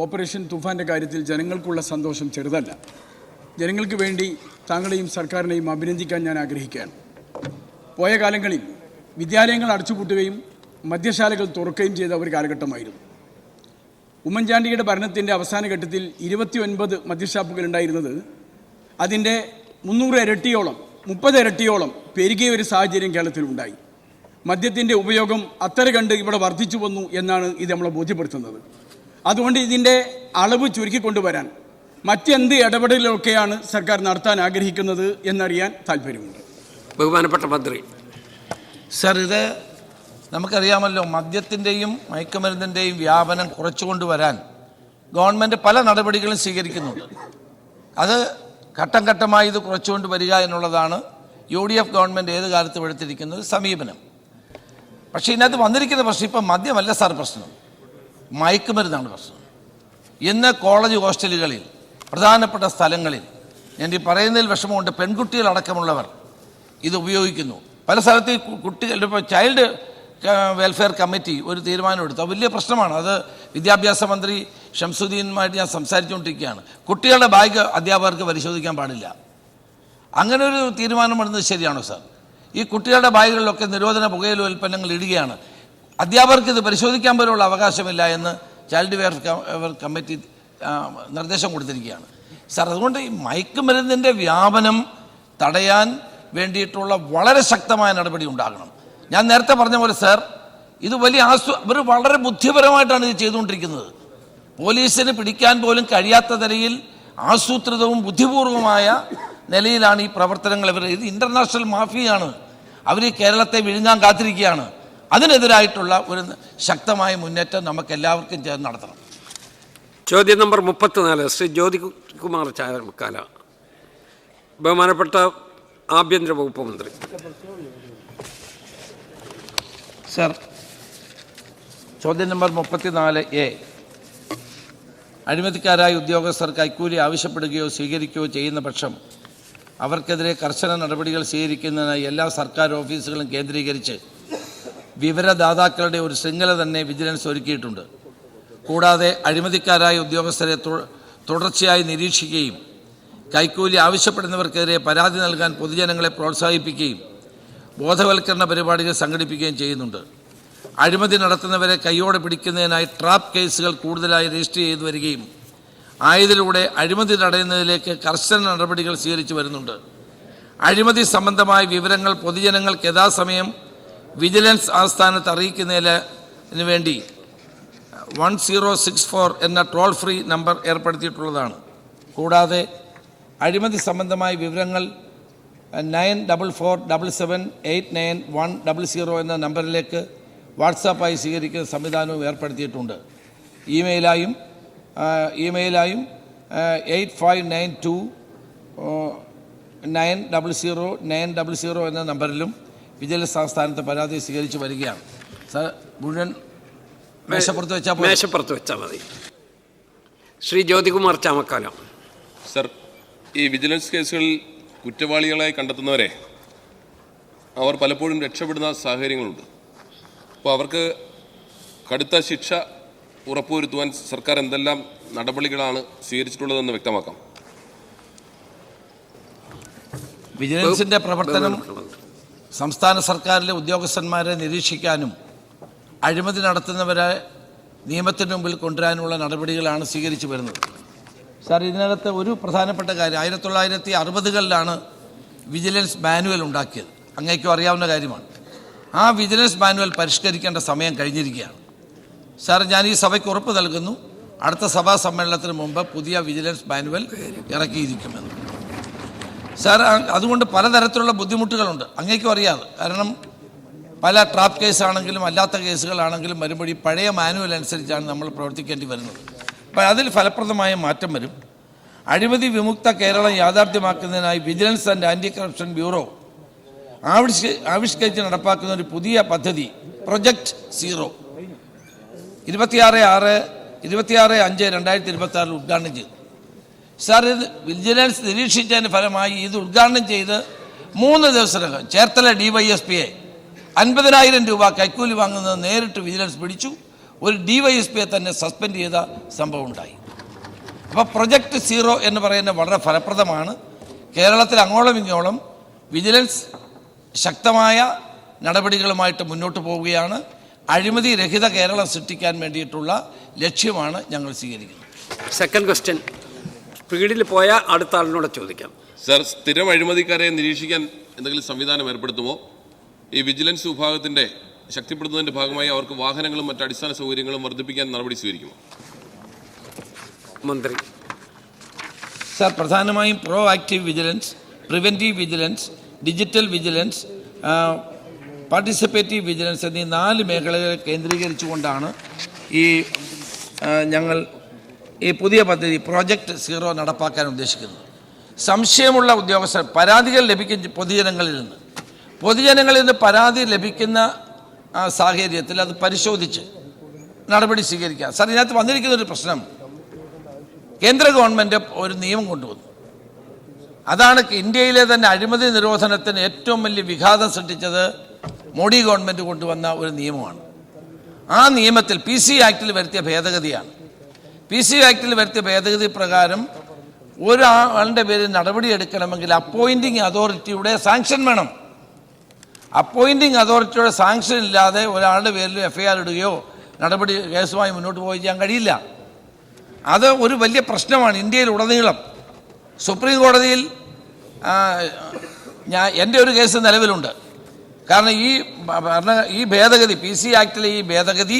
ഓപ്പറേഷൻ തുഫാൻ്റെ കാര്യത്തിൽ ജനങ്ങൾക്കുള്ള സന്തോഷം ചെറുതല്ല. ജനങ്ങൾക്ക് വേണ്ടി താങ്കളെയും സർക്കാരിനെയും അഭിനന്ദിക്കാൻ ഞാൻ ആഗ്രഹിക്കുകയാണ്. പോയ കാലങ്ങളിൽ വിദ്യാലയങ്ങൾ അടച്ചുപൂട്ടുകയും മദ്യശാലകൾ തുറക്കുകയും ചെയ്ത ഒരു കാലഘട്ടമായിരുന്നു. ഉമ്മൻചാണ്ടിയുടെ ഭരണത്തിൻ്റെ അവസാന ഘട്ടത്തിൽ 29 മദ്യഷാപ്പുകൾ ഉണ്ടായിരുന്നത് അതിൻ്റെ 300 ഇരട്ടിയോളം 30 ഇരട്ടിയോളം പെരുകിയ ഒരു സാഹചര്യം കേരളത്തിലുണ്ടായി. മദ്യത്തിൻ്റെ ഉപയോഗം അത്ര കണ്ട് ഇവിടെ വർദ്ധിച്ചു വന്നു എന്നാണ് ഇത് നമ്മളെ ബോധ്യപ്പെടുത്തുന്നത്. അതുകൊണ്ട് ഇതിൻ്റെ അളവ് ചുരുക്കിക്കൊണ്ടുവരാൻ മറ്റെന്ത് ഇടപെടലൊക്കെയാണ് സർക്കാർ നടത്താൻ ആഗ്രഹിക്കുന്നത് എന്നറിയാൻ താല്പര്യമുണ്ട്. ബഹുമാനപ്പെട്ട മന്ത്രി. സർ, ഇത് നമുക്കറിയാമല്ലോ, മദ്യത്തിൻ്റെയും മയക്കുമരുന്നിൻ്റെയും വ്യാപനം കുറച്ചുകൊണ്ടുവരാൻ ഗവൺമെൻറ് പല നടപടികളും സ്വീകരിക്കുന്നുണ്ട്. അത് ഘട്ടം ഘട്ടമായി ഇത് കുറച്ചുകൊണ്ട് വരിക എന്നുള്ളതാണ് UDF ഗവൺമെൻറ് ഏത് കാലത്തും എടുത്തിരിക്കുന്ന സമീപനം. പക്ഷേ ഇതിനകത്ത് വന്നിരിക്കുന്ന പ്രശ്നം ഇപ്പം മദ്യമല്ല സാർ പ്രശ്നം, മയക്കുമരുന്നാണ് പ്രശ്നം. ഇന്ന് കോളേജ് ഹോസ്റ്റലുകളിൽ പ്രധാനപ്പെട്ട സ്ഥലങ്ങളിൽ ഞാൻ ഈ പറയുന്നതിൽ വിഷമമുണ്ട്, പെൺകുട്ടികളടക്കമുള്ളവർ ഇത് ഉപയോഗിക്കുന്നു. പല സ്ഥലത്ത് കുട്ടികൾ ഇപ്പോൾ ചൈൽഡ് വെൽഫെയർ കമ്മിറ്റി ഒരു തീരുമാനമെടുത്തു. അത് വലിയ പ്രശ്നമാണ്. അത് വിദ്യാഭ്യാസ മന്ത്രി ഷംസുദ്ദീനുമായിട്ട് ഞാൻ സംസാരിച്ചുകൊണ്ടിരിക്കുകയാണ്. കുട്ടികളുടെ ബാഗ് അധ്യാപകർക്ക് പരിശോധിക്കാൻ പാടില്ല. അങ്ങനെ ഒരു തീരുമാനമെടുക്കുന്നത് ശരിയാണോ സാർ? ഈ കുട്ടികളുടെ ബാഗുകളിലൊക്കെ നിരോധന പുകയില ഉൽപ്പന്നങ്ങൾ ഇടുകയാണ്. അധ്യാപകർക്ക് ഇത് പരിശോധിക്കാൻ പോലുള്ള അവകാശമില്ല എന്ന് ചൈൽഡ് വെൽഫെയർ കമ്മിറ്റി നിർദ്ദേശം കൊടുത്തിരിക്കുകയാണ് സാർ. അതുകൊണ്ട് ഈ മയക്കുമരുന്നിൻ്റെ വ്യാപനം തടയാൻ വേണ്ടിയിട്ടുള്ള വളരെ ശക്തമായ നടപടി ഉണ്ടാകണം. ഞാൻ നേരത്തെ പറഞ്ഞ പോലെ സാർ, ഇത് വലിയ അവർ വളരെ ബുദ്ധിപരമായിട്ടാണ് ഇത് ചെയ്തുകൊണ്ടിരിക്കുന്നത്. പോലീസിന് പിടിക്കാൻ പോലും കഴിയാത്ത നിലയിൽ ആസൂത്രിതവും ബുദ്ധിപൂർവമായ നിലയിലാണ് ഈ പ്രവർത്തനങ്ങൾ. ഇത് ഇൻ്റർനാഷണൽ മാഫിയാണ്. അവർ കേരളത്തെ വിഴുങ്ങാൻ കാത്തിരിക്കുകയാണ്. അതിനെതിരായിട്ടുള്ള ഒരു ശക്തമായ മുന്നേറ്റം നമുക്ക് എല്ലാവർക്കും ചേർന്ന് നടത്തണം. ചോദ്യം നമ്പർ 34 ശ്രീ ജ്യോതികുമാർ ചായമക്കാല. ബഹുമാനപ്പെട്ട ആഭ്യന്തര വകുപ്പ് മന്ത്രി. സർ, ചോദ്യം നമ്പർ 34A. അഴിമതിക്കാരായ ഉദ്യോഗസ്ഥർ കൈക്കൂലി ആവശ്യപ്പെടുകയോ സ്വീകരിക്കുകയോ ചെയ്യുന്ന പക്ഷം അവർക്കെതിരെ കർശന നടപടികൾ സ്വീകരിക്കുന്നതിനായി എല്ലാ സർക്കാർ ഓഫീസുകളും കേന്ദ്രീകരിച്ച് വിവരദാതാക്കളുടെ ഒരു ശൃംഖല തന്നെ വിജിലൻസ് ഒരുക്കിയിട്ടുണ്ട്. കൂടാതെ അഴിമതിക്കാരായ ഉദ്യോഗസ്ഥരെ തുടർച്ചയായി നിരീക്ഷിക്കുകയും കൈക്കൂലി ആവശ്യപ്പെടുന്നവർക്കെതിരെ പരാതി നൽകാൻ പൊതുജനങ്ങളെ പ്രോത്സാഹിപ്പിക്കുകയും ബോധവൽക്കരണ പരിപാടികൾ സംഘടിപ്പിക്കുകയും ചെയ്യുന്നുണ്ട്. അഴിമതി നടത്തുന്നവരെ കൈയോടെ പിടിക്കുന്നതിനായി ട്രാപ്പ് കേസുകൾ കൂടുതലായി രജിസ്റ്റർ ചെയ്തു വരികയും ആയതിലൂടെ അഴിമതി തടയുന്നതിലേക്ക് കർശന നടപടികൾ സ്വീകരിച്ചു വരുന്നുണ്ട്. അഴിമതി സംബന്ധമായ വിവരങ്ങൾ പൊതുജനങ്ങൾക്ക് യഥാസമയം വിജിലൻസ് ആസ്ഥാനത്ത് അറിയിക്കുന്നതിന് വേണ്ടി 1064 എന്ന ടോൾ ഫ്രീ നമ്പർ ഏർപ്പെടുത്തിയിട്ടുള്ളതാണ്. കൂടാതെ അഴിമതി സംബന്ധമായ വിവരങ്ങൾ 9447789100 എന്ന നമ്പറിലേക്ക് വാട്സാപ്പായി സ്വീകരിക്കുന്ന സംവിധാനവും ഏർപ്പെടുത്തിയിട്ടുണ്ട്. ഇമെയിലായും 8592900900 എന്ന നമ്പറിലും വിജിലൻസ് ആസ്ഥാനത്ത് പരാതി സ്വീകരിച്ചു വരികയാണ്. സാർ മുഴുവൻ മേശപ്പുറത്ത് വെച്ചാൽ മതി. ശ്രീ ജ്യോതികുമാർ ചാമക്കാലം. സർ, ഈ വിജിലൻസ് കേസുകളിൽ കുറ്റവാളികളായി കണ്ടെത്തുന്നവരെ അവർ പലപ്പോഴും രക്ഷപ്പെടുന്ന സാഹചര്യങ്ങളുണ്ട്. അപ്പോൾ അവർക്ക് കടുത്ത ശിക്ഷ ഉറപ്പുവരുത്തുവാൻ സർക്കാർ എന്തെല്ലാം നടപടികളാണ് സ്വീകരിച്ചിട്ടുള്ളതെന്ന് വ്യക്തമാക്കാം. വിജിലൻസിൻ്റെ പ്രവർത്തനം സംസ്ഥാന സർക്കാരിലെ ഉദ്യോഗസ്ഥന്മാരെ നിരീക്ഷിക്കാനും അഴിമതി നടത്തുന്നവരെ നിയമത്തിന് മുമ്പിൽ കൊണ്ടുവരാനുള്ള നടപടികളാണ് സ്വീകരിച്ചു വരുന്നത്. സാർ, ഇതിനകത്ത് ഒരു പ്രധാനപ്പെട്ട കാര്യം 1960കളിലാണ് വിജിലൻസ് മാനുവൽ ഉണ്ടാക്കിയത്. അങ്ങേക്കും അറിയാവുന്ന കാര്യമാണ്. ആ വിജിലൻസ് മാനുവൽ പരിഷ്കരിക്കേണ്ട സമയം കഴിഞ്ഞിരിക്കുകയാണ്. സാർ, ഞാൻ ഈ സഭയ്ക്ക് ഉറപ്പ് നൽകുന്നു, അടുത്ത സഭാ സമ്മേളനത്തിന് മുമ്പ് പുതിയ വിജിലൻസ് മാനുവൽ ഇറക്കിയിരിക്കുമെന്ന്. സാർ, അതുകൊണ്ട് പലതരത്തിലുള്ള ബുദ്ധിമുട്ടുകളുണ്ട്, അങ്ങേക്കും അറിയാതെ. കാരണം പല ട്രാപ്പ് കേസാണെങ്കിലും അല്ലാത്ത കേസുകളാണെങ്കിലും വരുമ്പോൾ ഈ പഴയ മാനുവൽ അനുസരിച്ചാണ് നമ്മൾ പ്രവർത്തിക്കേണ്ടി വരുന്നത്. അപ്പോൾ അതിൽ ഫലപ്രദമായ മാറ്റം വരും. അഴിമതി വിമുക്ത കേരളം യാഥാർത്ഥ്യമാക്കുന്നതിനായി vigilance and anti corruption bureau ആവിഷ്കരിച്ച് നടപ്പാക്കുന്ന ഒരു പുതിയ പദ്ധതി പ്രൊജക്ട് 0 26/5/2026 ഉദ്ഘാടനം ചെയ്തു. സാർ, ഇത് വിജിലൻസ് നിരീക്ഷിച്ചതിൻ്റെ ഫലമായി ഇത് ഉദ്ഘാടനം ചെയ്ത് 3 ദിവസത്തിനകം ചേർത്തല DYSPയെ 50,000 രൂപ കൈക്കൂലി വാങ്ങുന്നത് നേരിട്ട് വിജിലൻസ് പിടിച്ചു. ഒരു DYSPയെ തന്നെ സസ്പെൻഡ് ചെയ്ത സംഭവം ഉണ്ടായി. അപ്പോൾ പ്രൊജക്ട് 0 എന്ന് പറയുന്നത് വളരെ ഫലപ്രദമാണ്. കേരളത്തിൽ അങ്ങോളം ഇങ്ങോളം വിജിലൻസ് ശക്തമായ നടപടികളുമായിട്ട് മുന്നോട്ട് പോവുകയാണ്. അഴിമതി രഹിത കേരളം സൃഷ്ടിക്കാൻ വേണ്ടിയിട്ടുള്ള ലക്ഷ്യമാണ് ഞങ്ങൾ സ്വീകരിക്കുന്നത്. സെക്കൻഡ് ക്വസ്റ്റ്യൻ സ്പീഡിൽ പോയ അടുത്ത ആളിനോട് ചോദിക്കാം. സർ, സ്ഥിരം അഴിമതിക്കാരെ നിരീക്ഷിക്കാൻ എന്തെങ്കിലും സംവിധാനം ഏർപ്പെടുത്തുമോ? ഈ വിജിലൻസ് വിഭാഗത്തിൻ്റെ ശക്തിപ്പെടുത്തുന്നതിൻ്റെ ഭാഗമായി അവർക്ക് വാഹനങ്ങളും മറ്റ് അടിസ്ഥാന സൗകര്യങ്ങളും വർദ്ധിപ്പിക്കാൻ നടപടി സ്വീകരിക്കുമോ? മന്ത്രി. സാർ, പ്രധാനമായും pro active vigilance, preventive vigilance, digital vigilance, participative vigilance എന്നീ 4 മേഖലകളെ കേന്ദ്രീകരിച്ചുകൊണ്ടാണ് ഞങ്ങൾ ഈ പുതിയ പദ്ധതി പ്രൊജക്ട് 0 നടപ്പാക്കാൻ ഉദ്ദേശിക്കുന്നത്. സംശയമുള്ള ഉദ്യോഗസ്ഥർ പരാതികൾ ലഭിക്കും പൊതുജനങ്ങളിൽ നിന്ന് പരാതി ലഭിക്കുന്ന സാഹചര്യത്തിൽ അത് പരിശോധിച്ച് നടപടി സ്വീകരിക്കാം. സാർ, ഇതിനകത്ത് വന്നിരിക്കുന്നൊരു പ്രശ്നം, കേന്ദ്ര ഗവൺമെൻറ് ഒരു നിയമം കൊണ്ടുവന്നു. അതാണ് ഇന്ത്യയിലെ തന്നെ അഴിമതി നിരോധനത്തിന് ഏറ്റവും വലിയ വിഘാതം സൃഷ്ടിച്ചത്. മോഡി ഗവൺമെൻറ് കൊണ്ടുവന്ന ഒരു നിയമമാണ്. ആ നിയമത്തിൽ PC ആക്ടിൽ വരുത്തിയ ഭേദഗതിയാണ്. PC ആക്ടിൽ വരുത്തിയ ഭേദഗതി പ്രകാരം ഒരാളുടെ പേരിൽ നടപടിയെടുക്കണമെങ്കിൽ അപ്പോയിൻറ്റിംഗ് അതോറിറ്റിയുടെ സാങ്ഷൻ വേണം. അപ്പോയിൻറ്റിംഗ് അതോറിറ്റിയുടെ സാങ്ഷൻ ഇല്ലാതെ ഒരാളുടെ പേരിൽ FIR ഇടുകയോ നടപടി കേസുമായി മുന്നോട്ട് പോയി ചെയ്യാൻ കഴിയില്ല. അത് ഒരു വലിയ പ്രശ്നമാണ് ഇന്ത്യയിലുടനീളം. സുപ്രീം കോടതിയിൽ എൻ്റെ ഒരു കേസ് നിലവിലുണ്ട്. കാരണം ഈ ഭേദഗതി PC ആക്ടിലെ ഈ ഭേദഗതി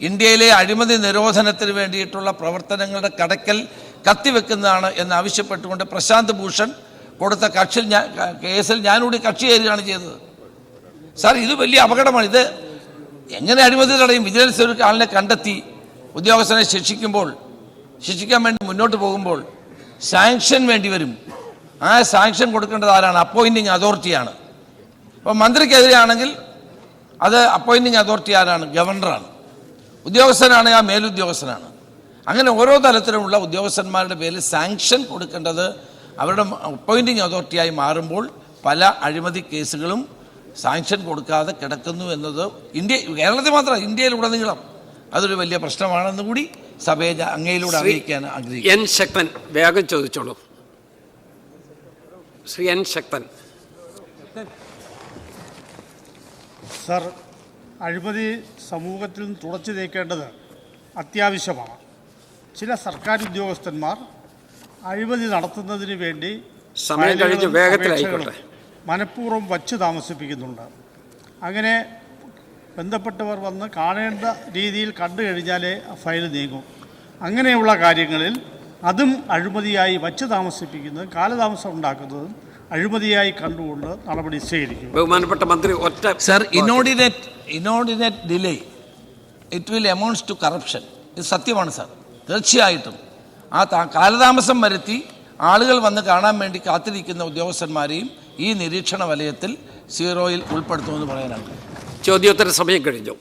ഇന്ത്യയിലെ അഴിമതി നിരോധനത്തിന് വേണ്ടിയിട്ടുള്ള പ്രവർത്തനങ്ങളുടെ കടക്കൽ കത്തിവെക്കുന്നതാണ് എന്നാവശ്യപ്പെട്ടുകൊണ്ട് പ്രശാന്ത് ഭൂഷൺ കൊടുത്ത കേസിൽ ഞാനൂടി കക്ഷി ചേരുകയാണ് ചെയ്തത്. സാർ, ഇത് വലിയ അപകടമാണ്. ഇത് എങ്ങനെ അഴിമതി തടയും? വിജിലൻസ് ഒരു ആളിനെ കണ്ടെത്തി ഉദ്യോഗസ്ഥനെ ശിക്ഷിക്കാൻ വേണ്ടി മുന്നോട്ട് പോകുമ്പോൾ സാങ്ഷൻ വേണ്ടി വരും. ആ സാങ്ഷൻ കൊടുക്കേണ്ടത് ആരാണ്? അപ്പോയിൻറ്റിംഗ് അതോറിറ്റിയാണ്. അപ്പോൾ മന്ത്രിക്കെതിരെയാണെങ്കിൽ അത് അപ്പോയിൻറ്റിംഗ് അതോറിറ്റി ആരാണ്? ഗവർണറാണ്. ഉദ്യോഗസ്ഥനാണെങ്കിൽ ആ മേലുദ്യോഗസ്ഥനാണ്. അങ്ങനെ ഓരോ തലത്തിലുമുള്ള ഉദ്യോഗസ്ഥന്മാരുടെ പേരിൽ സാങ്ഷൻ കൊടുക്കേണ്ടത് അവരുടെ അപ്പോയിൻറ്റിംഗ് അതോറിറ്റിയായി മാറുമ്പോൾ പല അഴിമതി കേസുകളും സാങ്ഷൻ കൊടുക്കാതെ കിടക്കുന്നു എന്നത് കേരളത്തിൽ മാത്രമല്ല ഇന്ത്യയിലുടനീളം അതൊരു വലിയ പ്രശ്നമാണെന്ന് കൂടി സഭയെ അങ്ങയിലൂടെ അറിയിക്കാൻ ആഗ്രഹിക്കുന്നു. N. ശക്തൻ, വേഗം ചോദിച്ചോളൂ. ശ്രീ N. ശക്തൻ. സർ, അഴിമതി സമൂഹത്തിൽ നിന്ന് തുടച്ചു നീക്കേണ്ടത് അത്യാവശ്യമാണ്. ചില സർക്കാർ ഉദ്യോഗസ്ഥന്മാർ അഴിമതി നടത്തുന്നതിന് വേണ്ടി സമയം കഴിഞ്ഞ് വേഗത്തിലായിക്കോട്ടെ. മനഃപൂർവ്വം വച്ച് താമസിപ്പിക്കുന്നുണ്ട്. അങ്ങനെ ബന്ധപ്പെട്ടവർ വന്ന് കാണേണ്ട രീതിയിൽ കണ്ടു കഴിഞ്ഞാലേ ഫയൽ നീങ്ങും. അങ്ങനെയുള്ള കാര്യങ്ങളിൽ അതും അഴിമതിയായി വച്ച് താമസിപ്പിക്കുന്നതും കാലതാമസം ഉണ്ടാക്കുന്നതും അഴിമതിയായി കണ്ടുകൊണ്ട് നടപടി സ്വീകരിക്കും. ബഹുമാനപ്പെട്ട മന്ത്രി ഒറ്റ sir, inordinate delay it will amounts to corruption. ഇത് സത്യമാണ് സാർ. തീർച്ചയായിട്ടും ആ കാലതാമസം വരുത്തി ആളുകൾ വന്ന് കാണാൻ വേണ്ടി കാത്തിരിക്കുന്ന ഉദ്യോഗസ്ഥന്മാരെയും ഈ നിരീക്ഷണ വലയത്തിൽ 0-ൽ ഉൾപ്പെടുത്തുമെന്ന് പറയാനാണ്. ചോദ്യോത്തര സമയം കഴിഞ്ഞു.